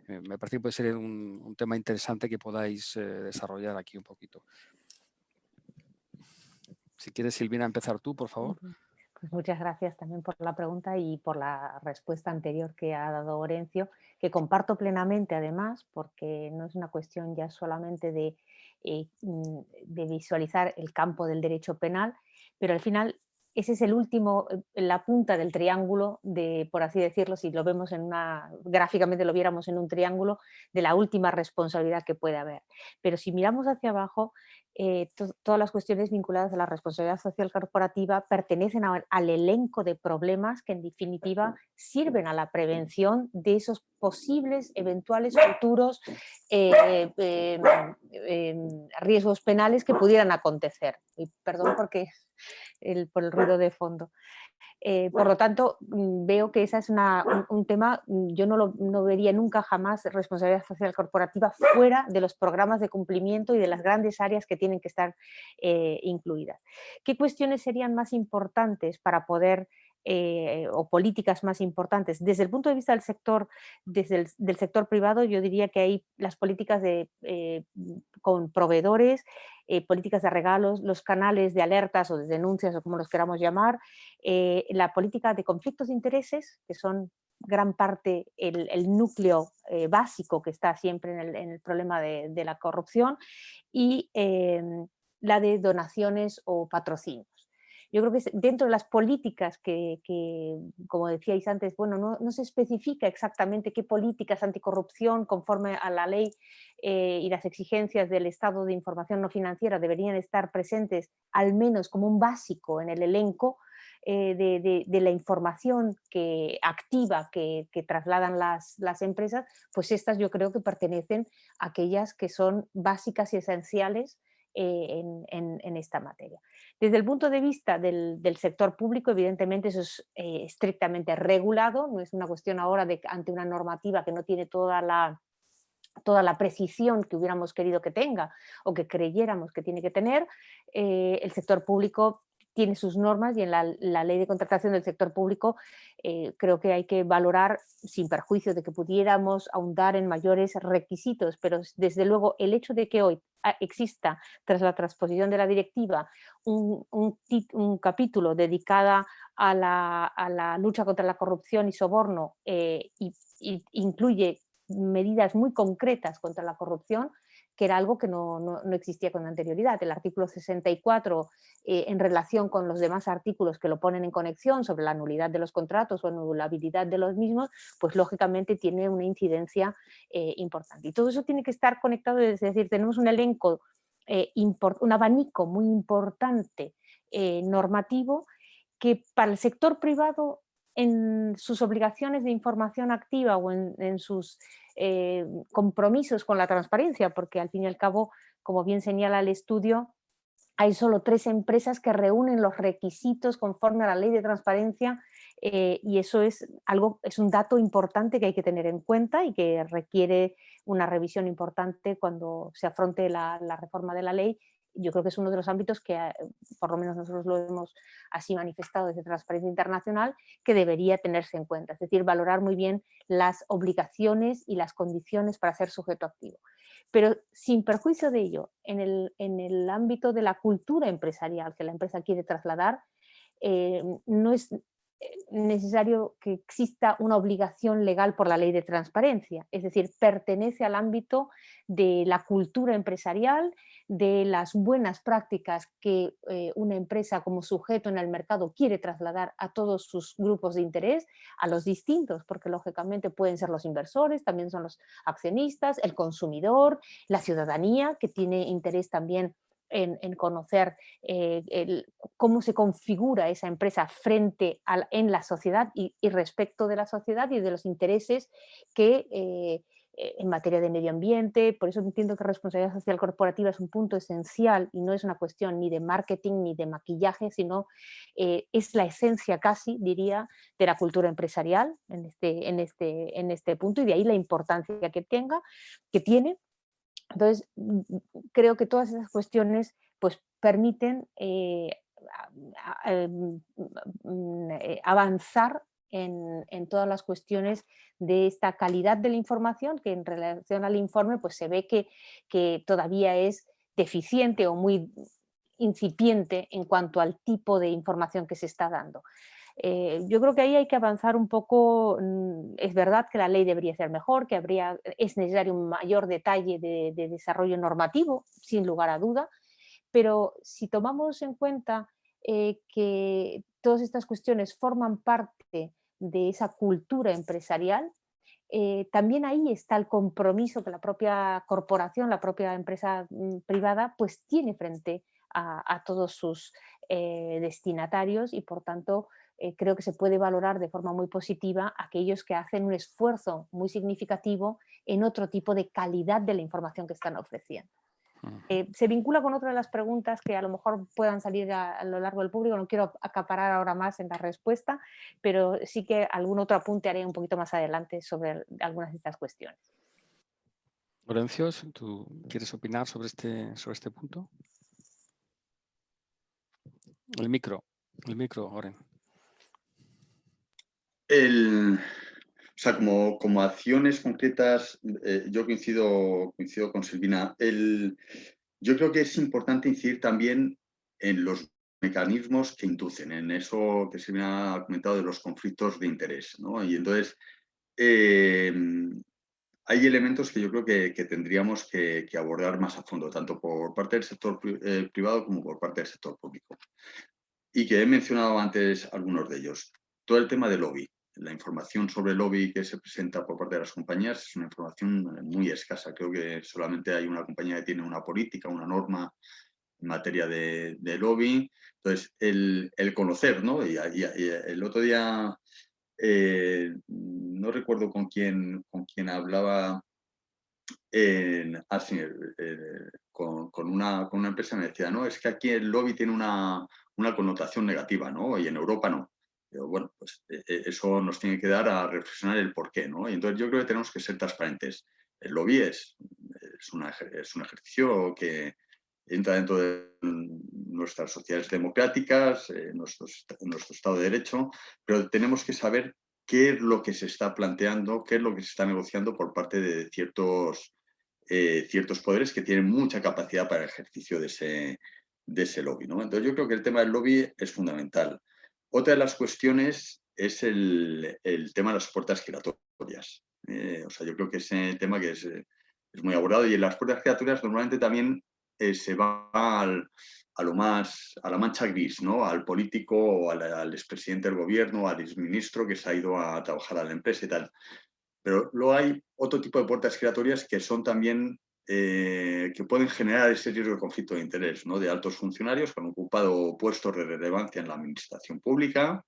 S1: me parece que puede ser un tema interesante que podáis desarrollar aquí un poquito. Si quieres, Silvina, empezar tú, por favor.
S4: Pues muchas gracias también por la pregunta y por la respuesta anterior que ha dado Orencio, que comparto plenamente además, porque no es una cuestión ya solamente de visualizar el campo del derecho penal, pero al final ese es el último, la punta del triángulo, por así decirlo, si lo vemos gráficamente lo viéramos en un triángulo, de la última responsabilidad que puede haber. Pero si miramos hacia abajo, todas las cuestiones vinculadas a la responsabilidad social corporativa pertenecen al elenco de problemas que en definitiva sirven a la prevención de esos posibles, eventuales, futuros riesgos penales que pudieran acontecer. Y perdón por el ruido de fondo. Por lo tanto, veo que ese es un tema, yo no vería nunca jamás responsabilidad social corporativa fuera de los programas de cumplimiento y de las grandes áreas que tienen que estar incluidas. ¿Qué cuestiones serían más importantes para poder, o políticas más importantes? Desde el punto de vista del sector, del sector privado, yo diría que hay las políticas con proveedores, políticas de regalos, los canales de alertas o de denuncias o como los queramos llamar, la política de conflictos de intereses, que son gran parte el núcleo básico que está siempre en el problema de la corrupción, y la de donaciones o patrocinios. Yo creo que dentro de las políticas que como decíais antes, bueno, no se especifica exactamente qué políticas anticorrupción conforme a la ley y las exigencias del Estado de Información No Financiera deberían estar presentes, al menos como un básico en el elenco de la información activa que trasladan las empresas, pues estas yo creo que pertenecen a aquellas que son básicas y esenciales en esta materia. Desde el punto de vista del sector público, evidentemente eso es estrictamente regulado, no es una cuestión ahora ante una normativa que no tiene toda la precisión que hubiéramos querido que tenga o que creyéramos que tiene que tener. El sector público tiene sus normas y en la ley de contratación del sector público creo que hay que valorar, sin perjuicio de que pudiéramos ahondar en mayores requisitos, pero desde luego el hecho de que hoy exista, tras la transposición de la directiva, un capítulo dedicado a la lucha contra la corrupción y soborno y incluye medidas muy concretas contra la corrupción, que era algo que no existía con anterioridad. El artículo 64, en relación con los demás artículos que lo ponen en conexión sobre la nulidad de los contratos o anulabilidad de los mismos, pues lógicamente tiene una incidencia importante. Y todo eso tiene que estar conectado, es decir, tenemos un elenco, un abanico muy importante normativo que para el sector privado, en sus obligaciones de información activa o en sus compromisos con la transparencia, porque al fin y al cabo, como bien señala el estudio, hay solo 3 empresas que reúnen los requisitos conforme a la ley de transparencia y eso es un dato importante que hay que tener en cuenta y que requiere una revisión importante cuando se afronte la reforma de la ley. Yo creo que es uno de los ámbitos que, por lo menos nosotros lo hemos así manifestado desde Transparencia Internacional, que debería tenerse en cuenta. Es decir, valorar muy bien las obligaciones y las condiciones para ser sujeto activo. Pero sin perjuicio de ello, en el ámbito de la cultura empresarial que la empresa quiere trasladar, no es necesario que exista una obligación legal por la ley de transparencia, es decir, pertenece al ámbito de la cultura empresarial, de las buenas prácticas que una empresa como sujeto en el mercado quiere trasladar a todos sus grupos de interés, a los distintos, porque lógicamente pueden ser los inversores, también son los accionistas, el consumidor, la ciudadanía, que tiene interés también en conocer cómo se configura esa empresa en la sociedad y respecto de la sociedad y de los intereses que en materia de medio ambiente. Por eso entiendo que responsabilidad social corporativa es un punto esencial y no es una cuestión ni de marketing ni de maquillaje, sino es la esencia casi, diría, de la cultura empresarial en este punto, y de ahí la importancia que tiene. Entonces, creo que todas esas cuestiones pues, permiten avanzar en todas las cuestiones de esta calidad de la información, que en relación al informe pues, se ve que todavía es deficiente o muy incipiente en cuanto al tipo de información que se está dando. Yo creo que ahí hay que avanzar un poco. Es verdad que la ley debería ser mejor, que es necesario un mayor detalle de desarrollo normativo, sin lugar a duda, pero si tomamos en cuenta que todas estas cuestiones forman parte de esa cultura empresarial, también ahí está el compromiso que la propia corporación, la propia empresa privada, pues tiene frente a todos sus destinatarios, y por tanto creo que se puede valorar de forma muy positiva aquellos que hacen un esfuerzo muy significativo en otro tipo de calidad de la información que están ofreciendo. Se vincula con otra de las preguntas que a lo mejor puedan salir a lo largo del público. No quiero acaparar ahora más en la respuesta, pero sí que algún otro apunte haré un poquito más adelante sobre algunas de estas cuestiones.
S1: Laurencios, ¿tú quieres opinar sobre este punto? El micro, Oren.
S3: O sea, como acciones concretas, yo coincido con Silvina. Yo creo que es importante incidir también en los mecanismos que inducen, en eso que Silvina ha comentado de los conflictos de interés, ¿no? Y entonces hay elementos que yo creo que tendríamos que abordar más a fondo, tanto por parte del sector privado como por parte del sector público. Y que he mencionado antes algunos de ellos. Todo el tema del lobby. La información sobre el lobby que se presenta por parte de las compañías es una información muy escasa. Creo que solamente hay una compañía que tiene una política, una norma en materia de lobby. Entonces, el conocer, ¿no? Y el otro día, no recuerdo con quién hablaba, con una empresa, me decía, no, es que aquí el lobby tiene una connotación negativa, ¿no? Y en Europa no. Pero bueno, pues eso nos tiene que dar a reflexionar el por qué, ¿no? Y entonces yo creo que tenemos que ser transparentes. El lobby es un ejercicio que entra dentro de nuestras sociedades democráticas, nuestro Estado de Derecho, pero tenemos que saber qué es lo que se está planteando, qué es lo que se está negociando por parte de ciertos poderes que tienen mucha capacidad para el ejercicio de ese lobby, ¿no? Entonces yo creo que el tema del lobby es fundamental. Otra de las cuestiones es el tema de las puertas giratorias. O sea, yo creo que ese tema que es muy abordado, y en las puertas giratorias normalmente también se va a la mancha gris, ¿no? Al político o al expresidente del gobierno, al exministro que se ha ido a trabajar a la empresa y tal. Pero luego hay otro tipo de puertas giratorias que son también, que pueden generar ese riesgo de conflicto de interés, ¿no? De altos funcionarios que han ocupado puestos de relevancia en la administración pública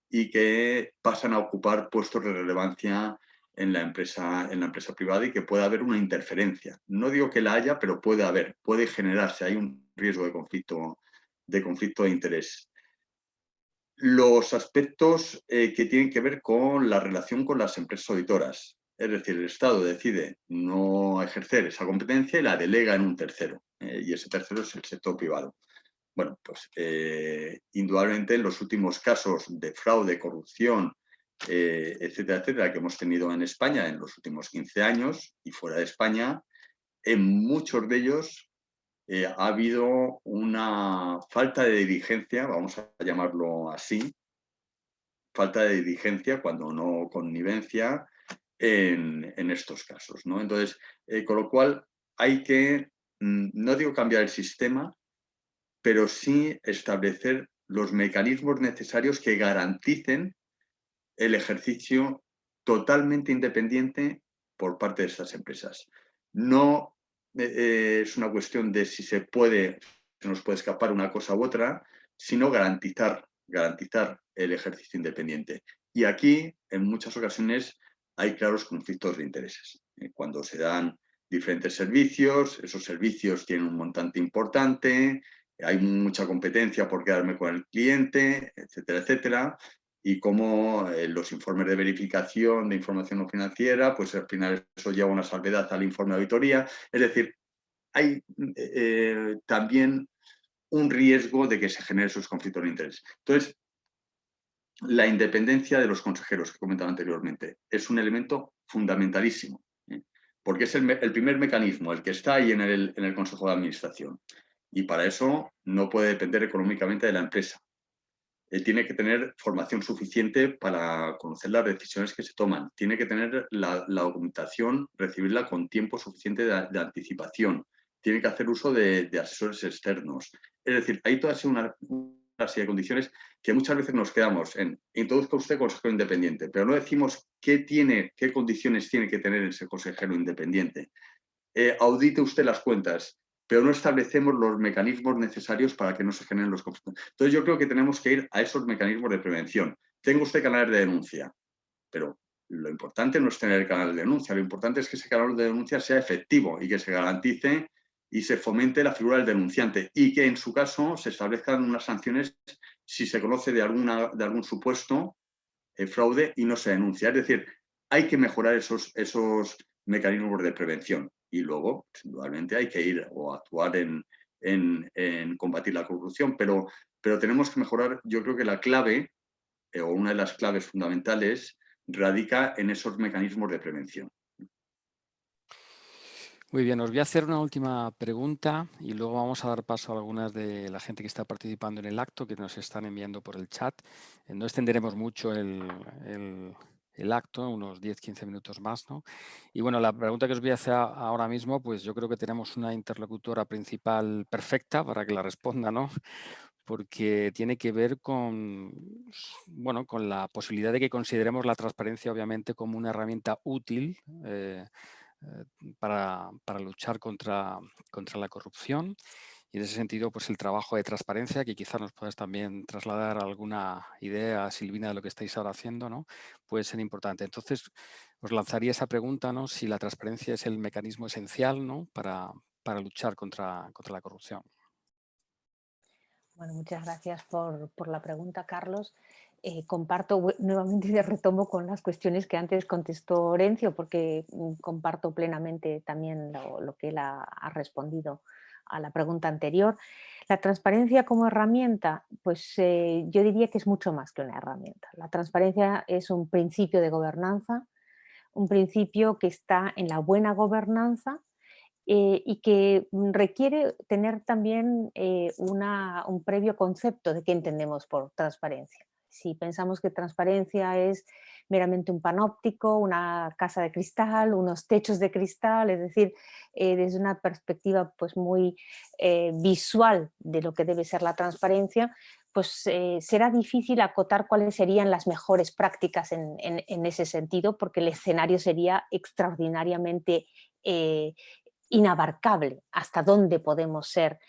S3: y que pasan a ocupar puestos de relevancia en la empresa privada, y que puede haber una interferencia. No digo que la haya, pero puede generarse, hay un riesgo de conflicto de interés. los aspectos que tienen que ver con la relación con las empresas auditoras. Es decir, el Estado decide no ejercer esa competencia y la delega en un tercero, y ese tercero es el sector privado. Bueno, pues indudablemente en los últimos casos de fraude, corrupción, etcétera, etcétera, que hemos tenido en España en los últimos 15 años y fuera de España, en muchos de ellos ha habido una falta de diligencia, vamos a llamarlo así, falta de diligencia, cuando no connivencia, en estos casos, ¿no? Entonces, con lo cual hay que, no digo cambiar el sistema, pero sí establecer los mecanismos necesarios que garanticen el ejercicio totalmente independiente por parte de estas empresas. No es una cuestión de si se nos puede escapar una cosa u otra, sino garantizar el ejercicio independiente. Y aquí, en muchas ocasiones, hay claros conflictos de intereses. Cuando se dan diferentes servicios, esos servicios tienen un montante importante, hay mucha competencia por quedarme con el cliente, etcétera, etcétera, y cómo los informes de verificación de información no financiera, pues al final eso lleva una salvedad al informe de auditoría. Es decir, hay también un riesgo de que se generen esos conflictos de interés. Entonces, la independencia de los consejeros que comentaba anteriormente es un elemento fundamentalísimo, porque es el primer mecanismo, el que está ahí en el Consejo de Administración. Y para eso no puede depender económicamente de la empresa. Tiene que tener formación suficiente para conocer las decisiones que se toman. Tiene que tener la documentación, recibirla con tiempo suficiente de anticipación. Tiene que hacer uso de asesores externos. Es decir, hay toda una serie de condiciones que muchas veces nos quedamos en introduzca usted consejero independiente, pero no decimos qué condiciones tiene que tener ese consejero independiente. Audite usted las cuentas, pero no establecemos los mecanismos necesarios para que no se generen los conflictos. Entonces yo creo que tenemos que ir a esos mecanismos de prevención. Tenga usted canales de denuncia, pero lo importante no es tener el canal de denuncia, lo importante es que ese canal de denuncia sea efectivo y que se garantice y se fomente la figura del denunciante y que en su caso se establezcan unas sanciones si se conoce de algún supuesto fraude y no se denuncia. Es decir, hay que mejorar esos mecanismos de prevención. Y luego, pues, indudablemente, hay que ir o actuar en combatir la corrupción, pero tenemos que mejorar. Yo creo que la clave, o una de las claves fundamentales, radica en esos mecanismos de prevención.
S1: Muy bien, os voy a hacer una última pregunta y luego vamos a dar paso a algunas de la gente que está participando en el acto, que nos están enviando por el chat. No extenderemos mucho el acto, unos 10-15 minutos más, ¿no? Y bueno, la pregunta que os voy a hacer ahora mismo, pues yo creo que tenemos una interlocutora principal perfecta para que la responda, ¿no? Porque tiene que ver con, bueno, con la posibilidad de que consideremos la transparencia, obviamente, como una herramienta útil para luchar contra la corrupción. Y en ese sentido, pues el trabajo de transparencia, que quizás nos puedas también trasladar alguna idea, Silvina, de lo que estáis ahora haciendo, ¿no? Puede ser importante. Entonces, os lanzaría esa pregunta, ¿no? Si la transparencia es el mecanismo esencial, ¿no? para luchar contra la corrupción.
S4: Bueno, muchas gracias por la pregunta, Carlos. Comparto nuevamente y retomo con las cuestiones que antes contestó Orencio, porque comparto plenamente también lo que él ha respondido a la pregunta anterior. La transparencia como herramienta, pues yo diría que es mucho más que una herramienta. La transparencia es un principio de gobernanza, un principio que está en la buena gobernanza y que requiere tener también un previo concepto de qué entendemos por transparencia. Si pensamos que transparencia es meramente un panóptico, una casa de cristal, unos techos de cristal, es decir, desde una perspectiva pues muy visual de lo que debe ser la transparencia, pues será difícil acotar cuáles serían las mejores prácticas en ese sentido, porque el escenario sería extraordinariamente inabarcable hasta dónde podemos ser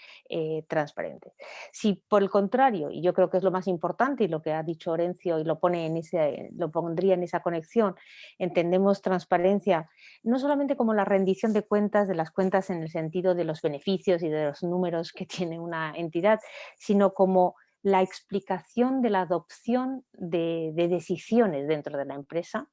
S4: transparentes. Si por el contrario, y yo creo que es lo más importante y lo que ha dicho Orencio y lo pondría en esa conexión, entendemos transparencia no solamente como la rendición de cuentas, de las cuentas en el sentido de los beneficios y de los números que tiene una entidad, sino como la explicación de la adopción de decisiones dentro de la empresa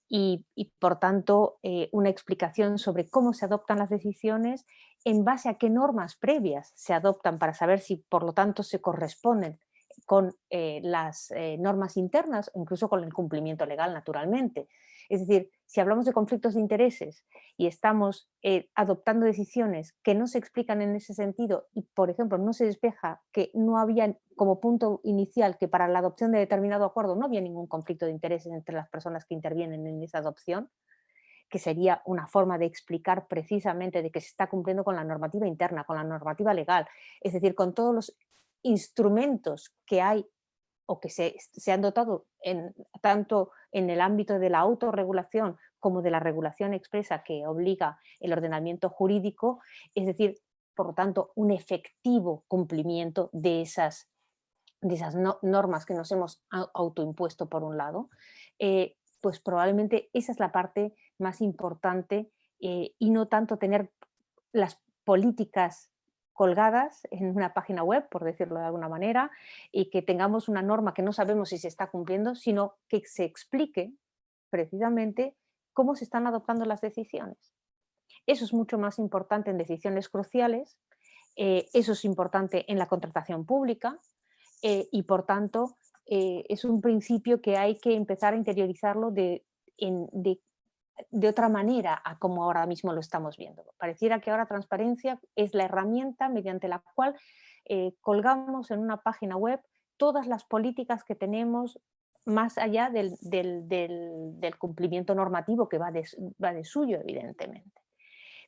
S4: y por tanto, una explicación sobre cómo se adoptan las decisiones, en base a qué normas previas se adoptan para saber si, por lo tanto, se corresponden con las normas internas o incluso con el cumplimiento legal, naturalmente. Es decir, si hablamos de conflictos de intereses y estamos adoptando decisiones que no se explican en ese sentido y, por ejemplo, no se despeja que no había como punto inicial que para la adopción de determinado acuerdo no había ningún conflicto de intereses entre las personas que intervienen en esa adopción, que sería una forma de explicar precisamente de que se está cumpliendo con la normativa interna, con la normativa legal, es decir, con todos los instrumentos que hay o que se han dotado tanto en el ámbito de la autorregulación como de la regulación expresa que obliga el ordenamiento jurídico, es decir, por lo tanto, un efectivo cumplimiento de esas normas que nos hemos autoimpuesto por un lado, pues probablemente esa es la parte más importante y no tanto tener las políticas colgadas en una página web, por decirlo de alguna manera, y que tengamos una norma que no sabemos si se está cumpliendo, sino que se explique precisamente cómo se están adoptando las decisiones. Eso es mucho más importante en decisiones cruciales, eso es importante en la contratación pública y por tanto es un principio que hay que empezar a interiorizarlo de otra manera a como ahora mismo lo estamos viendo. Pareciera que ahora transparencia es la herramienta mediante la cual colgamos en una página web todas las políticas que tenemos más allá del cumplimiento normativo que va de suyo, evidentemente.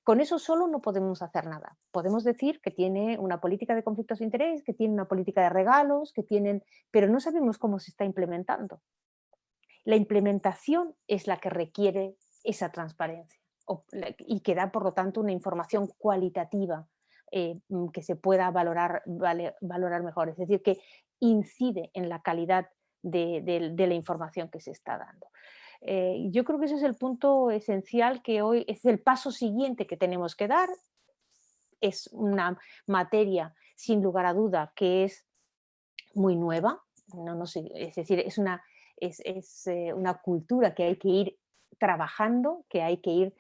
S4: Con eso solo no podemos hacer nada. Podemos decir que tiene una política de conflictos de interés, que tiene una política de regalos, pero no sabemos cómo se está implementando. La implementación es la que requiere esa transparencia y que da, por lo tanto, una información cualitativa que se pueda valorar mejor. Es decir, que incide en la calidad de la información que se está dando. Yo creo que ese es el punto esencial que hoy es el paso siguiente que tenemos que dar. Es una materia, sin lugar a duda, que es muy nueva. Es decir, es una cultura que hay que ir trabajando, que hay que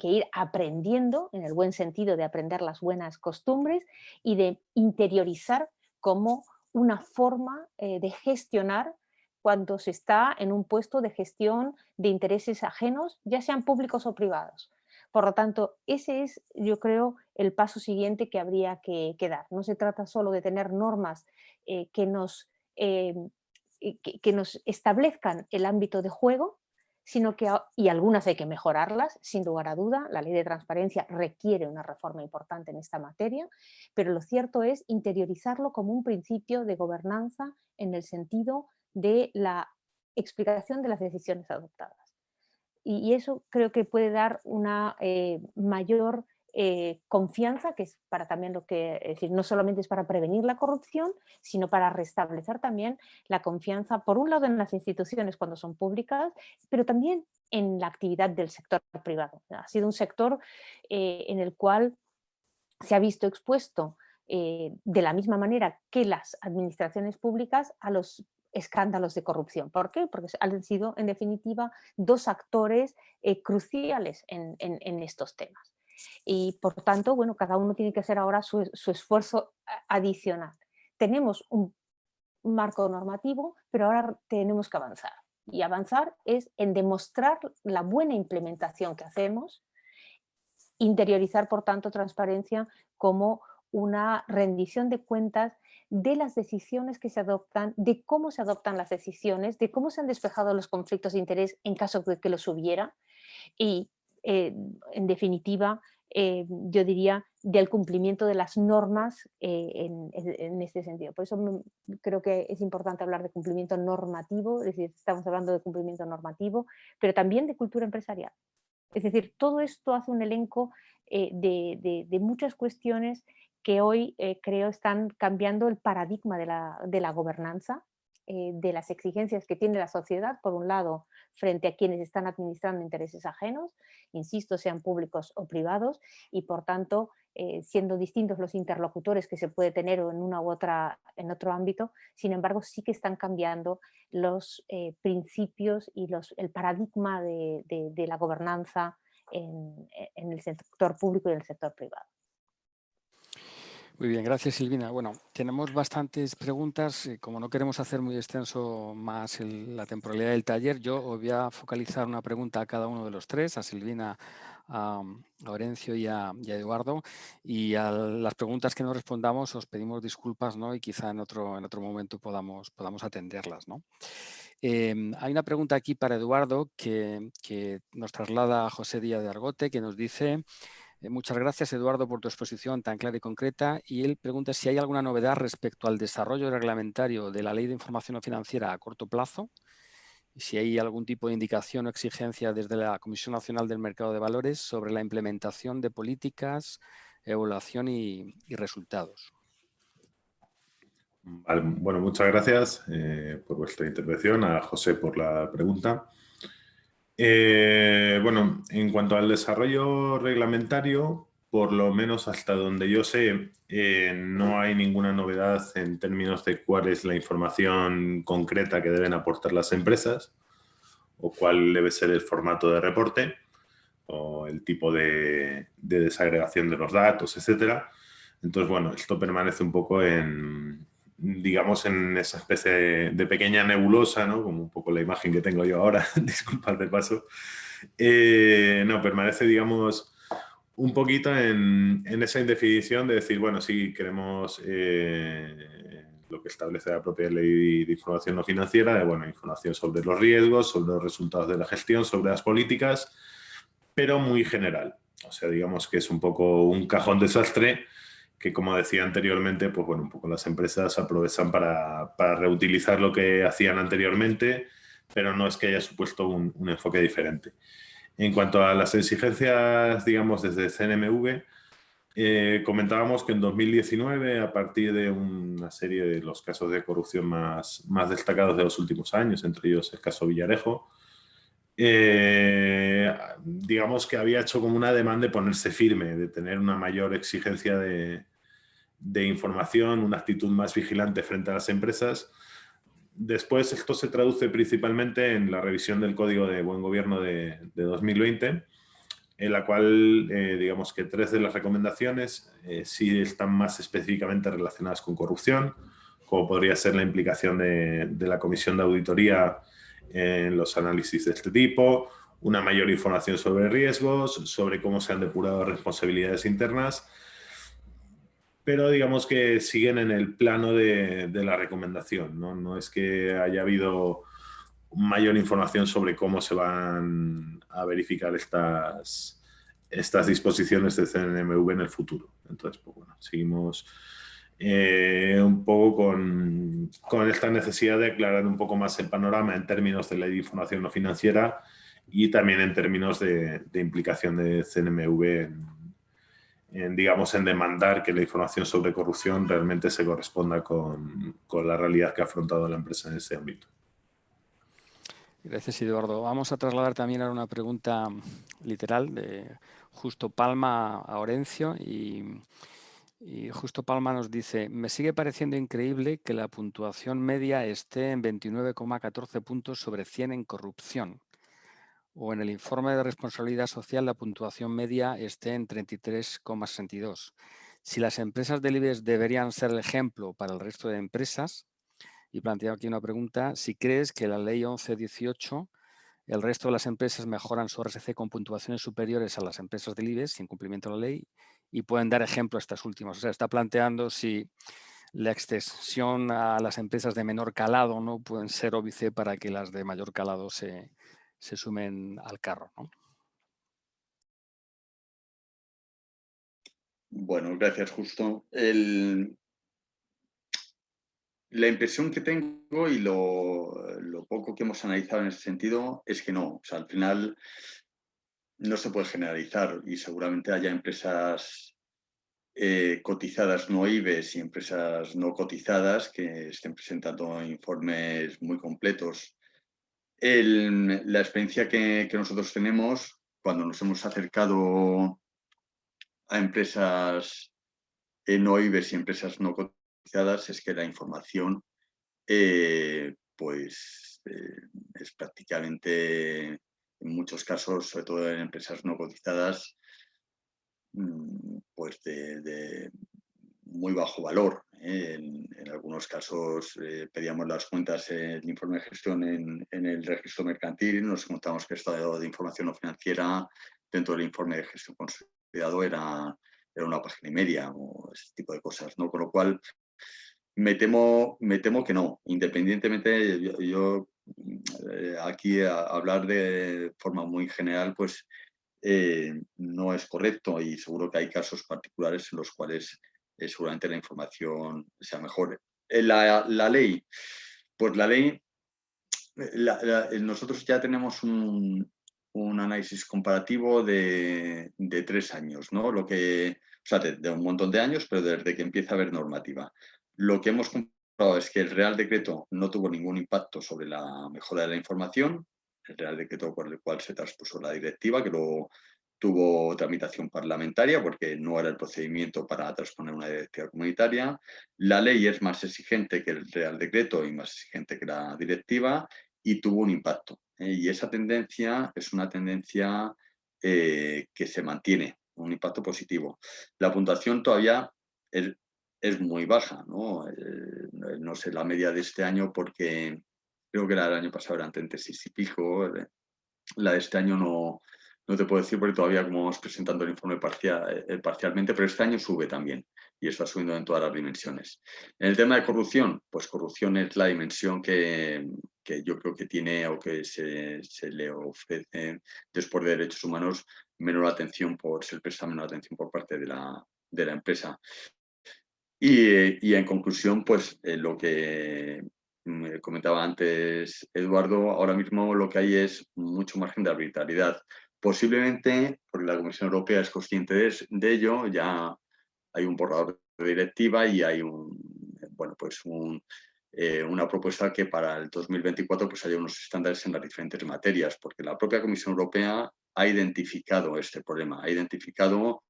S4: ir aprendiendo, en el buen sentido de aprender las buenas costumbres y de interiorizar como una forma de gestionar cuando se está en un puesto de gestión de intereses ajenos, ya sean públicos o privados. Por lo tanto, ese es, yo creo, el paso siguiente que habría que dar. No se trata solo de tener normas que nos establezcan el ámbito de juego, sino que, y algunas hay que mejorarlas, sin lugar a duda. La ley de transparencia requiere una reforma importante en esta materia, pero lo cierto es interiorizarlo como un principio de gobernanza en el sentido de la explicación de las decisiones adoptadas. Y eso creo que puede dar una mayor confianza, que es para también es decir, no solamente es para prevenir la corrupción, sino para restablecer también la confianza, por un lado en las instituciones cuando son públicas, pero también en la actividad del sector privado. Ha sido un sector en el cual se ha visto expuesto de la misma manera que las administraciones públicas a los escándalos de corrupción. ¿Por qué? Porque han sido, en definitiva, dos actores cruciales en estos temas. Y, por tanto, bueno, cada uno tiene que hacer ahora su esfuerzo adicional. Tenemos un marco normativo, pero ahora tenemos que avanzar. Y avanzar es en demostrar la buena implementación que hacemos, interiorizar, por tanto, transparencia como una rendición de cuentas de las decisiones que se adoptan, de cómo se adoptan las decisiones, de cómo se han despejado los conflictos de interés en caso de que los hubiera y, en definitiva, yo diría, del cumplimiento de las normas en este sentido. Por eso creo que es importante hablar de cumplimiento normativo, es decir, estamos hablando de cumplimiento normativo, pero también de cultura empresarial. Es decir, todo esto hace un elenco de muchas cuestiones que hoy creo están cambiando el paradigma de la gobernanza de las exigencias que tiene la sociedad, por un lado, frente a quienes están administrando intereses ajenos, insisto, sean públicos o privados, y por tanto, siendo distintos los interlocutores que se puede tener en una u otra, en otro ámbito, sin embargo, sí que están cambiando los principios y el paradigma de la gobernanza en el sector público y en el sector privado.
S1: Muy bien, gracias Silvina. Bueno, tenemos bastantes preguntas. Como no queremos hacer muy extenso más la temporalidad del taller, yo os voy a focalizar una pregunta a cada uno de los tres, a Silvina, a Orencio y a Eduardo. Y a las preguntas que no respondamos os pedimos disculpas, ¿no? Y quizá en otro momento podamos atenderlas, ¿no? Hay una pregunta aquí para Eduardo que nos traslada a José Díaz de Argote, que nos dice... Muchas gracias, Eduardo, por tu exposición tan clara y concreta. Y él pregunta si hay alguna novedad respecto al desarrollo reglamentario de la Ley de Información Financiera a corto plazo, y si hay algún tipo de indicación o exigencia desde la Comisión Nacional del Mercado de Valores sobre la implementación de políticas, evaluación y resultados.
S2: Vale, bueno, muchas gracias por vuestra intervención, a José por la pregunta. Bueno, en cuanto al desarrollo reglamentario, por lo menos hasta donde yo sé, no hay ninguna novedad en términos de cuál es la información concreta que deben aportar las empresas o cuál debe ser el formato de reporte o el tipo de desagregación de los datos, etcétera. Entonces, bueno, esto permanece un poco digamos, en esa especie de pequeña nebulosa, ¿no? Como un poco la imagen que tengo yo ahora, disculpad de paso. No, permanece, digamos, un poquito en esa indefinición de decir, bueno, sí, queremos lo que establece la propia ley de información no financiera, de, bueno, información sobre los riesgos, sobre los resultados de la gestión, sobre las políticas, pero muy general. O sea, digamos que es un poco un cajón desastre que, como decía anteriormente, pues bueno, un poco las empresas aprovechan para reutilizar lo que hacían anteriormente, pero no es que haya supuesto un enfoque diferente. En cuanto a las exigencias, digamos, desde CNMV, comentábamos que en 2019, a partir de una serie de los casos de corrupción más destacados de los últimos años, entre ellos el caso Villarejo, digamos que había hecho como una demanda de ponerse firme, de tener una mayor exigencia de información, una actitud más vigilante frente a las empresas. Después esto se traduce principalmente en la revisión del Código de Buen Gobierno de 2020, en la cual digamos que 3 de las recomendaciones sí están más específicamente relacionadas con corrupción, como podría ser la implicación de la Comisión de Auditoría en los análisis de este tipo, una mayor información sobre riesgos, sobre cómo se han depurado responsabilidades internas, pero digamos que siguen en el plano de la recomendación, ¿no? No es que haya habido mayor información sobre cómo se van a verificar estas disposiciones de CNMV en el futuro. Entonces, pues bueno, seguimos un poco con esta necesidad de aclarar un poco más el panorama en términos de ley de información no financiera y también en términos de implicación de CNMV digamos, en demandar que la información sobre corrupción realmente se corresponda con la realidad que ha afrontado la empresa en ese ámbito.
S1: Gracias, Eduardo. Vamos a trasladar también ahora una pregunta literal de Justo Palma a Orencio y Justo Palma nos dice: me sigue pareciendo increíble que la puntuación media esté en 29,14 puntos sobre 100 en corrupción, o en el informe de responsabilidad social la puntuación media esté en 33,62. Si las empresas del IBEX deberían ser el ejemplo para el resto de empresas, y planteo aquí una pregunta, si crees que la ley 1118, el resto de las empresas mejoran su RSC con puntuaciones superiores a las empresas del IBEX sin cumplimiento de la ley y pueden dar ejemplo a estas últimas. O sea, está planteando si la extensión a las empresas de menor calado no pueden ser óbice para que las de mayor calado se sumen al carro, ¿no?
S3: Bueno, gracias, Justo. La impresión que tengo y lo poco que hemos analizado en ese sentido es que no. O sea, al final no se puede generalizar y seguramente haya empresas cotizadas no IBEX y empresas no cotizadas que estén presentando informes muy completos. La experiencia que nosotros tenemos cuando nos hemos acercado a empresas no IBEX y empresas no cotizadas es que la información pues es prácticamente, en muchos casos, sobre todo en empresas no cotizadas, pues de muy bajo valor. En algunos casos pedíamos las cuentas, el informe de gestión en el registro mercantil y nos encontramos que el estado de información no financiera dentro del informe de gestión consolidado era una página y media o ese tipo de cosas, ¿no? Con lo cual, me temo que no. Independientemente, yo aquí hablar de forma muy general, pues no es correcto y seguro que hay casos particulares en los cuales seguramente la información sea mejor. La ley, pues la ley, nosotros ya tenemos un análisis comparativo de 3 años, ¿no? O sea, de un montón de años, pero desde que empieza a haber normativa. Lo que hemos comprobado es que el Real Decreto no tuvo ningún impacto sobre la mejora de la información, el Real Decreto por el cual se traspuso la directiva, que lo tuvo tramitación parlamentaria porque no era el procedimiento para transponer una directiva comunitaria. La ley es más exigente que el Real Decreto y más exigente que la directiva y tuvo un impacto. Y esa tendencia es una tendencia que se mantiene, un impacto positivo. La puntuación todavía es muy baja, ¿no? No sé la media de este año porque creo que la del año pasado eran 36 y pico. La de este año no te puedo decir porque todavía como vamos presentando el informe parcialmente, pero este año sube también y está subiendo en todas las dimensiones. En el tema de corrupción, pues corrupción es la dimensión que yo creo que tiene o que se le ofrece después de derechos humanos menor atención se le presta menor atención por parte de la empresa. Y en conclusión, pues lo que comentaba antes Eduardo, ahora mismo lo que hay es mucho margen de arbitrariedad. Posiblemente, porque la Comisión Europea es consciente de ello, ya hay un borrador de directiva y hay una propuesta que para el 2024 pues haya unos estándares en las diferentes materias, porque la propia Comisión Europea ha identificado este problema, ha identificado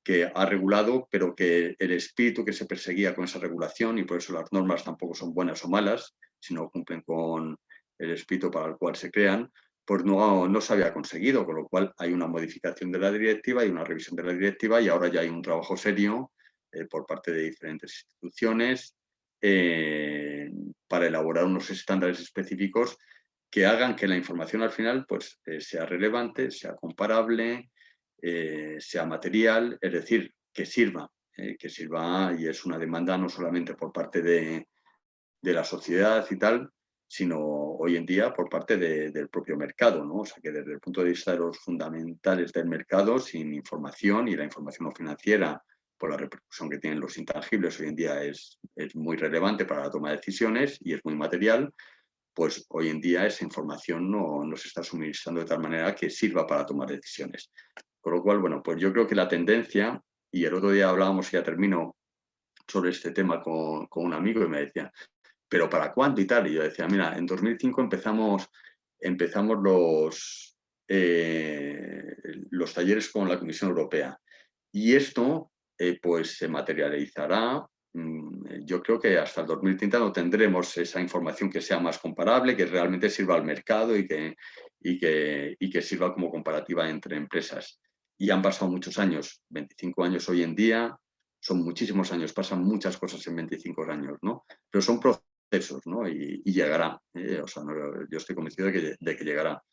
S3: que ha regulado, pero que el espíritu que se perseguía con esa regulación, y por eso las normas tampoco son buenas o malas, si no cumplen con el espíritu para el cual se crean, pues no se había conseguido, con lo cual hay una modificación de la directiva, hay una revisión de la directiva y ahora ya hay un trabajo serio por parte de diferentes instituciones para elaborar unos estándares específicos que hagan que la información al final pues, sea relevante, sea comparable, sea material, es decir, que sirva y es una demanda no solamente por parte de la sociedad y tal, sino hoy en día por parte del propio mercado, ¿no? O sea que desde el punto de vista de los fundamentales del mercado, sin información y la información no financiera, por la repercusión que tienen los intangibles, hoy en día es muy relevante para la toma de decisiones y es muy material, pues hoy en día esa información no se está suministrando de tal manera que sirva para tomar decisiones. Con lo cual, bueno, pues yo creo que la tendencia, y el otro día hablábamos, y ya termino, sobre este tema con un amigo y me decía, ¿pero para cuándo y tal? Y yo decía, mira, en 2005 empezamos los talleres con la Comisión Europea y esto pues se materializará. Yo creo que hasta el 2030 no tendremos esa información que sea más comparable, que realmente sirva al mercado y que sirva como comparativa entre empresas. Y han pasado muchos años, 25 años hoy en día, son muchísimos años, pasan muchas cosas en 25 años, ¿no? Pero son procesos, ¿no? Y llegará. O sea, yo estoy convencido de que llegará.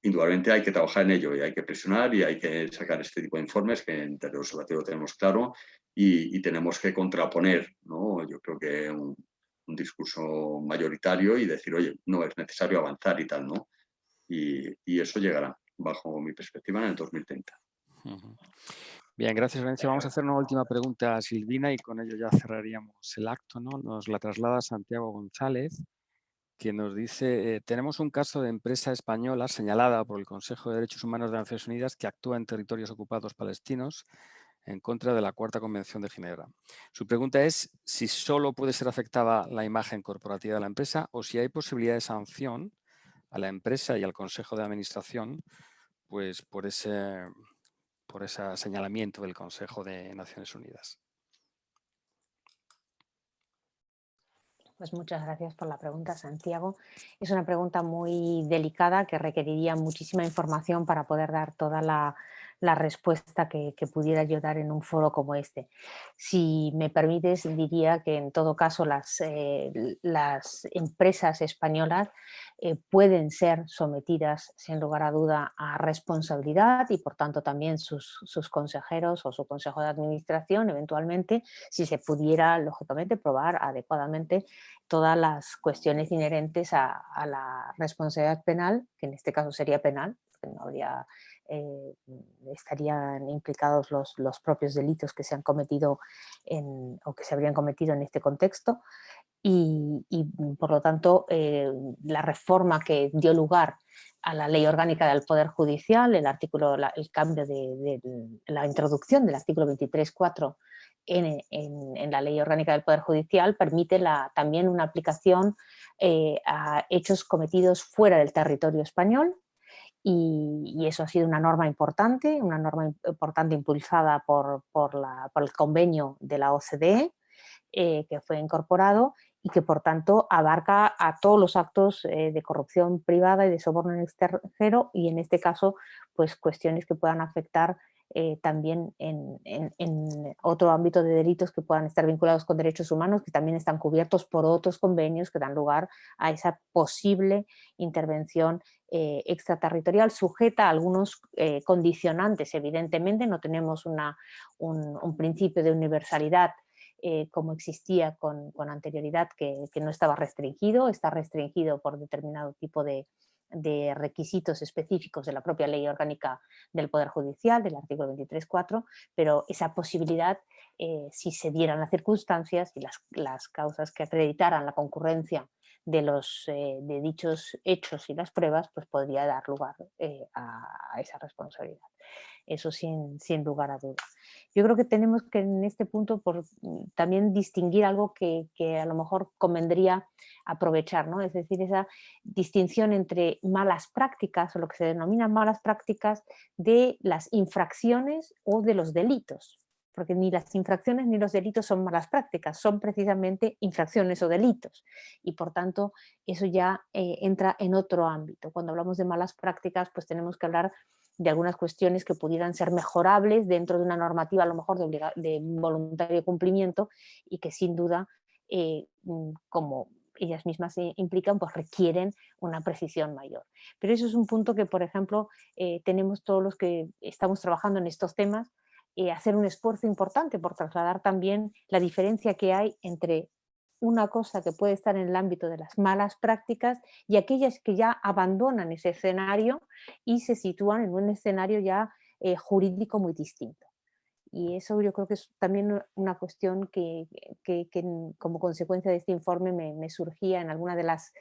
S3: Indudablemente hay que trabajar en ello y hay que presionar y hay que sacar este tipo de informes que en el observatorio lo tenemos claro y tenemos que contraponer, ¿no? Yo creo que un discurso mayoritario y decir, oye, no es necesario avanzar y tal, ¿no? Y eso llegará, bajo mi perspectiva, en el 2030.
S1: Bien, gracias, Lorenzo. Vamos a hacer una última pregunta a Silvina y con ello ya cerraríamos el acto, ¿no? Nos la traslada Santiago González, que nos dice, tenemos un caso de empresa española señalada por el Consejo de Derechos Humanos de Naciones Unidas que actúa en territorios ocupados palestinos, en contra de la Cuarta Convención de Ginebra. Su pregunta es si solo puede ser afectada la imagen corporativa de la empresa o si hay posibilidad de sanción a la empresa y al Consejo de Administración pues, por ese señalamiento del Consejo de Naciones Unidas.
S4: Pues muchas gracias por la pregunta, Santiago. Es una pregunta muy delicada que requeriría muchísima información para poder dar toda la respuesta que pudiera yo dar en un foro como este. Si me permites, diría que en todo caso las empresas españolas pueden ser sometidas, sin lugar a duda, a responsabilidad y por tanto también sus consejeros o su consejo de administración, eventualmente, si se pudiera, lógicamente, probar adecuadamente todas las cuestiones inherentes a la responsabilidad penal, que en este caso sería penal, porque no habría, estarían implicados los propios delitos que se han cometido o que se habrían cometido en este contexto. Y por lo tanto, la reforma que dio lugar a la Ley Orgánica del Poder Judicial, el cambio de la introducción del artículo 23.4 en la Ley Orgánica del Poder Judicial permite también una aplicación a hechos cometidos fuera del territorio español, y eso ha sido una norma importante impulsada por el convenio de la OCDE, que fue incorporado y que por tanto abarca a todos los actos de corrupción privada y de soborno en extranjero, y en este caso pues cuestiones que puedan afectar también en otro ámbito de delitos que puedan estar vinculados con derechos humanos, que también están cubiertos por otros convenios que dan lugar a esa posible intervención extraterritorial, sujeta a algunos condicionantes. Evidentemente no tenemos un principio de universalidad como existía con anterioridad, que no estaba restringido, está restringido por determinado tipo de requisitos específicos de la propia Ley Orgánica del Poder Judicial, del artículo 23.4, pero esa posibilidad, si se dieran las circunstancias y las causas que acreditaran la concurrencia de dichos hechos y las pruebas, pues podría dar lugar a esa responsabilidad. Eso sin lugar a dudas. Yo creo que tenemos que en este punto también distinguir algo que a lo mejor convendría aprovechar, ¿no? Es decir, esa distinción entre malas prácticas o lo que se denomina malas prácticas de las infracciones o de los delitos. Porque ni las infracciones ni los delitos son malas prácticas, son precisamente infracciones o delitos. Y por tanto, eso ya entra en otro ámbito. Cuando hablamos de malas prácticas, pues tenemos que hablar de algunas cuestiones que pudieran ser mejorables dentro de una normativa a lo mejor de voluntario cumplimiento, y que sin duda, como ellas mismas implican, pues requieren una precisión mayor. Pero eso es un punto que, por ejemplo, tenemos todos los que estamos trabajando en estos temas, hacer un esfuerzo importante por trasladar también la diferencia que hay entre una cosa que puede estar en el ámbito de las malas prácticas y aquellas que ya abandonan ese escenario y se sitúan en un escenario ya jurídico muy distinto. Y eso yo creo que es también una cuestión que como consecuencia de este informe me surgía en alguna de las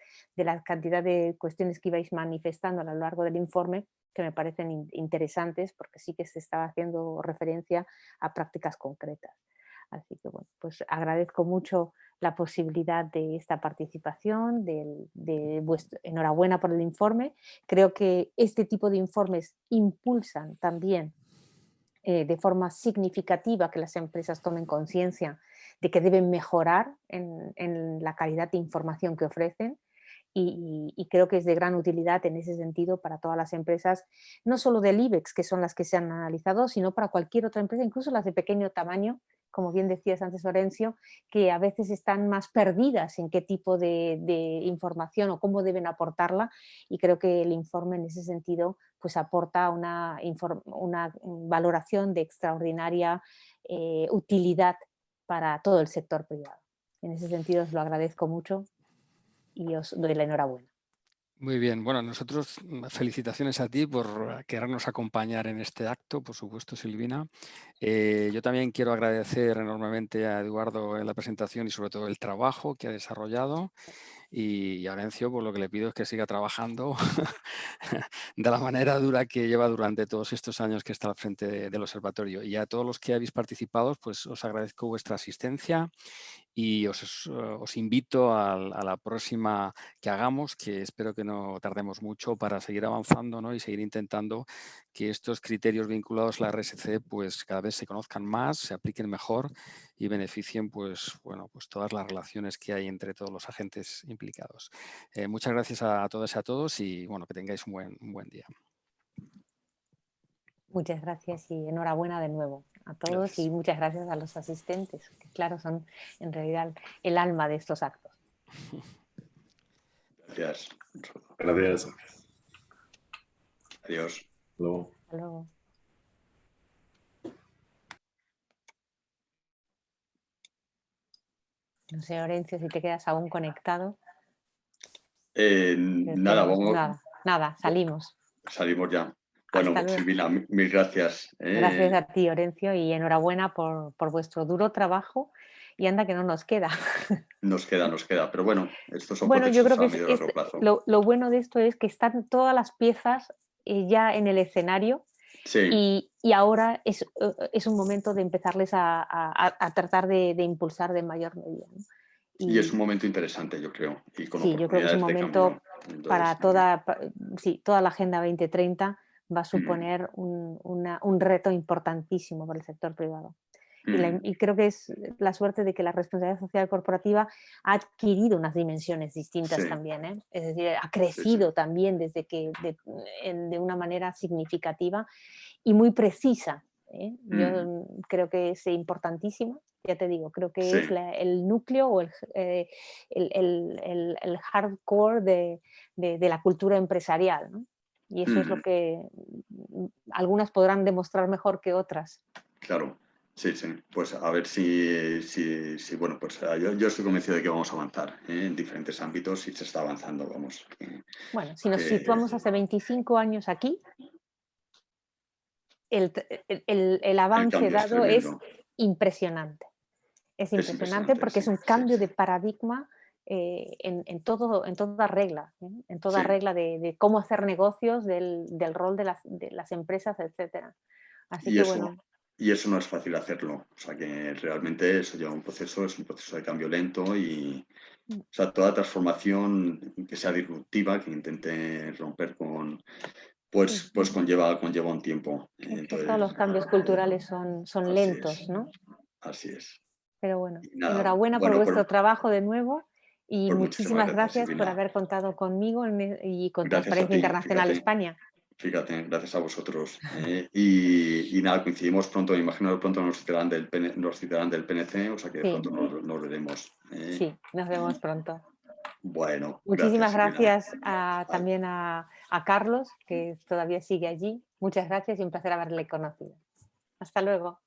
S4: cantidad de cuestiones que ibais manifestando a lo largo del informe, que me parecen interesantes, porque sí que se estaba haciendo referencia a prácticas concretas. Así que bueno, pues agradezco mucho la posibilidad de esta participación, enhorabuena por el informe. Creo que este tipo de informes impulsan también de forma significativa que las empresas tomen conciencia de que deben mejorar en la calidad de información que ofrecen, y creo que es de gran utilidad en ese sentido para todas las empresas, no solo del IBEX, que son las que se han analizado, sino para cualquier otra empresa, incluso las de pequeño tamaño, como bien decías antes, Orencio, que a veces están más perdidas en qué tipo de información o cómo deben aportarla, y creo que el informe en ese sentido pues aporta una valoración de extraordinaria utilidad para todo el sector privado. En ese sentido os lo agradezco mucho y os doy la enhorabuena.
S1: Muy bien, bueno, nosotros felicitaciones a ti por querernos acompañar en este acto, por supuesto, Silvina. Yo también quiero agradecer enormemente a Eduardo en la presentación y sobre todo el trabajo que ha desarrollado. Y a Orencio, pues lo que le pido es que siga trabajando de la manera dura que lleva durante todos estos años que está al frente del observatorio. Y a todos los que habéis participado, pues os agradezco vuestra asistencia y os invito a la próxima que hagamos, que espero que no tardemos mucho para seguir avanzando, ¿no? Y seguir intentando que estos criterios vinculados a la RSC pues cada vez se conozcan más, se apliquen mejor y beneficien pues, bueno, pues todas las relaciones que hay entre todos los agentes implicados. Muchas gracias a todas y a todos y bueno, que tengáis un buen día.
S4: Muchas gracias y enhorabuena de nuevo a todos.
S1: Gracias.
S4: Y muchas gracias a los asistentes, que claro, son en realidad el alma de estos actos.
S3: Gracias.
S2: Gracias.
S3: Adiós.
S2: Luego.
S4: Hasta luego. No sé, Orencio, si te quedas aún conectado.
S3: Nada, vamos.
S4: Nada, salimos.
S3: Salimos ya. Bueno,
S4: Hasta luego.
S3: Silvina, mil gracias.
S4: Gracias a ti, Orencio, y enhorabuena por vuestro duro trabajo. Y anda que no nos queda.
S3: Nos queda. Pero bueno, estos son
S4: Bueno, yo
S3: procesos
S4: creo
S3: a
S4: que
S3: medio y largo plazo.
S4: lo bueno de esto es que están todas las piezas ya en el escenario.
S3: Sí.
S4: Y ahora es un momento de empezarles a tratar de impulsar de mayor medida, ¿no?
S3: Y es un momento interesante, yo creo. Y con
S4: sí, yo creo que es un momento para toda la Agenda 2030 va a suponer un reto importantísimo para el sector privado. Y creo que es la suerte de que la responsabilidad social corporativa ha adquirido unas dimensiones distintas también, ¿eh? Es decir, ha crecido también desde que de una manera significativa y muy precisa, ¿eh? Yo creo que es importantísima, ya te digo, creo que es el núcleo o el hardcore de la cultura empresarial, ¿no? Y eso es lo que algunas podrán demostrar mejor que otras.
S3: Claro. Sí. Pues a ver si bueno, pues yo estoy convencido de que vamos a avanzar en diferentes ámbitos y se está avanzando, vamos.
S4: Bueno, si nos situamos hace 25 años aquí, el avance dado es impresionante. Es impresionante porque es un cambio de paradigma en toda regla, ¿eh? En toda regla de cómo hacer negocios, del rol de las empresas, etc. Así que bueno.
S3: Y eso no es fácil hacerlo, o sea que realmente eso lleva un proceso, es un proceso de cambio lento y o sea, toda transformación que sea disruptiva, que intente romper con, pues conlleva un tiempo.
S4: Entonces, todos los cambios culturales son lentos, ¿no?
S3: Así es.
S4: Pero bueno, enhorabuena por vuestro trabajo de nuevo y
S3: pues
S4: muchísimas gracias por haber contado conmigo y con Transparencia Internacional España.
S3: Fíjate, gracias a vosotros. Y nada, coincidimos pronto, me imagino que pronto nos citarán del PNC, o sea que pronto nos veremos.
S4: Sí, nos vemos pronto.
S3: Bueno,
S4: muchísimas gracias también a Carlos, que todavía sigue allí. Muchas gracias y un placer haberle conocido. Hasta luego.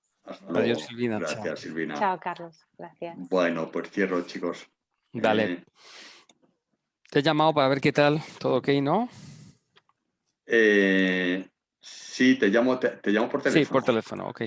S1: Adiós, Silvina.
S3: Gracias, Silvina.
S4: Chao, Carlos. Gracias.
S3: Bueno, pues cierro, chicos.
S1: Dale. Te he llamado para ver qué tal. ¿Todo ok, no?
S3: Sí, te llamo por teléfono.
S1: Sí, por teléfono, ok.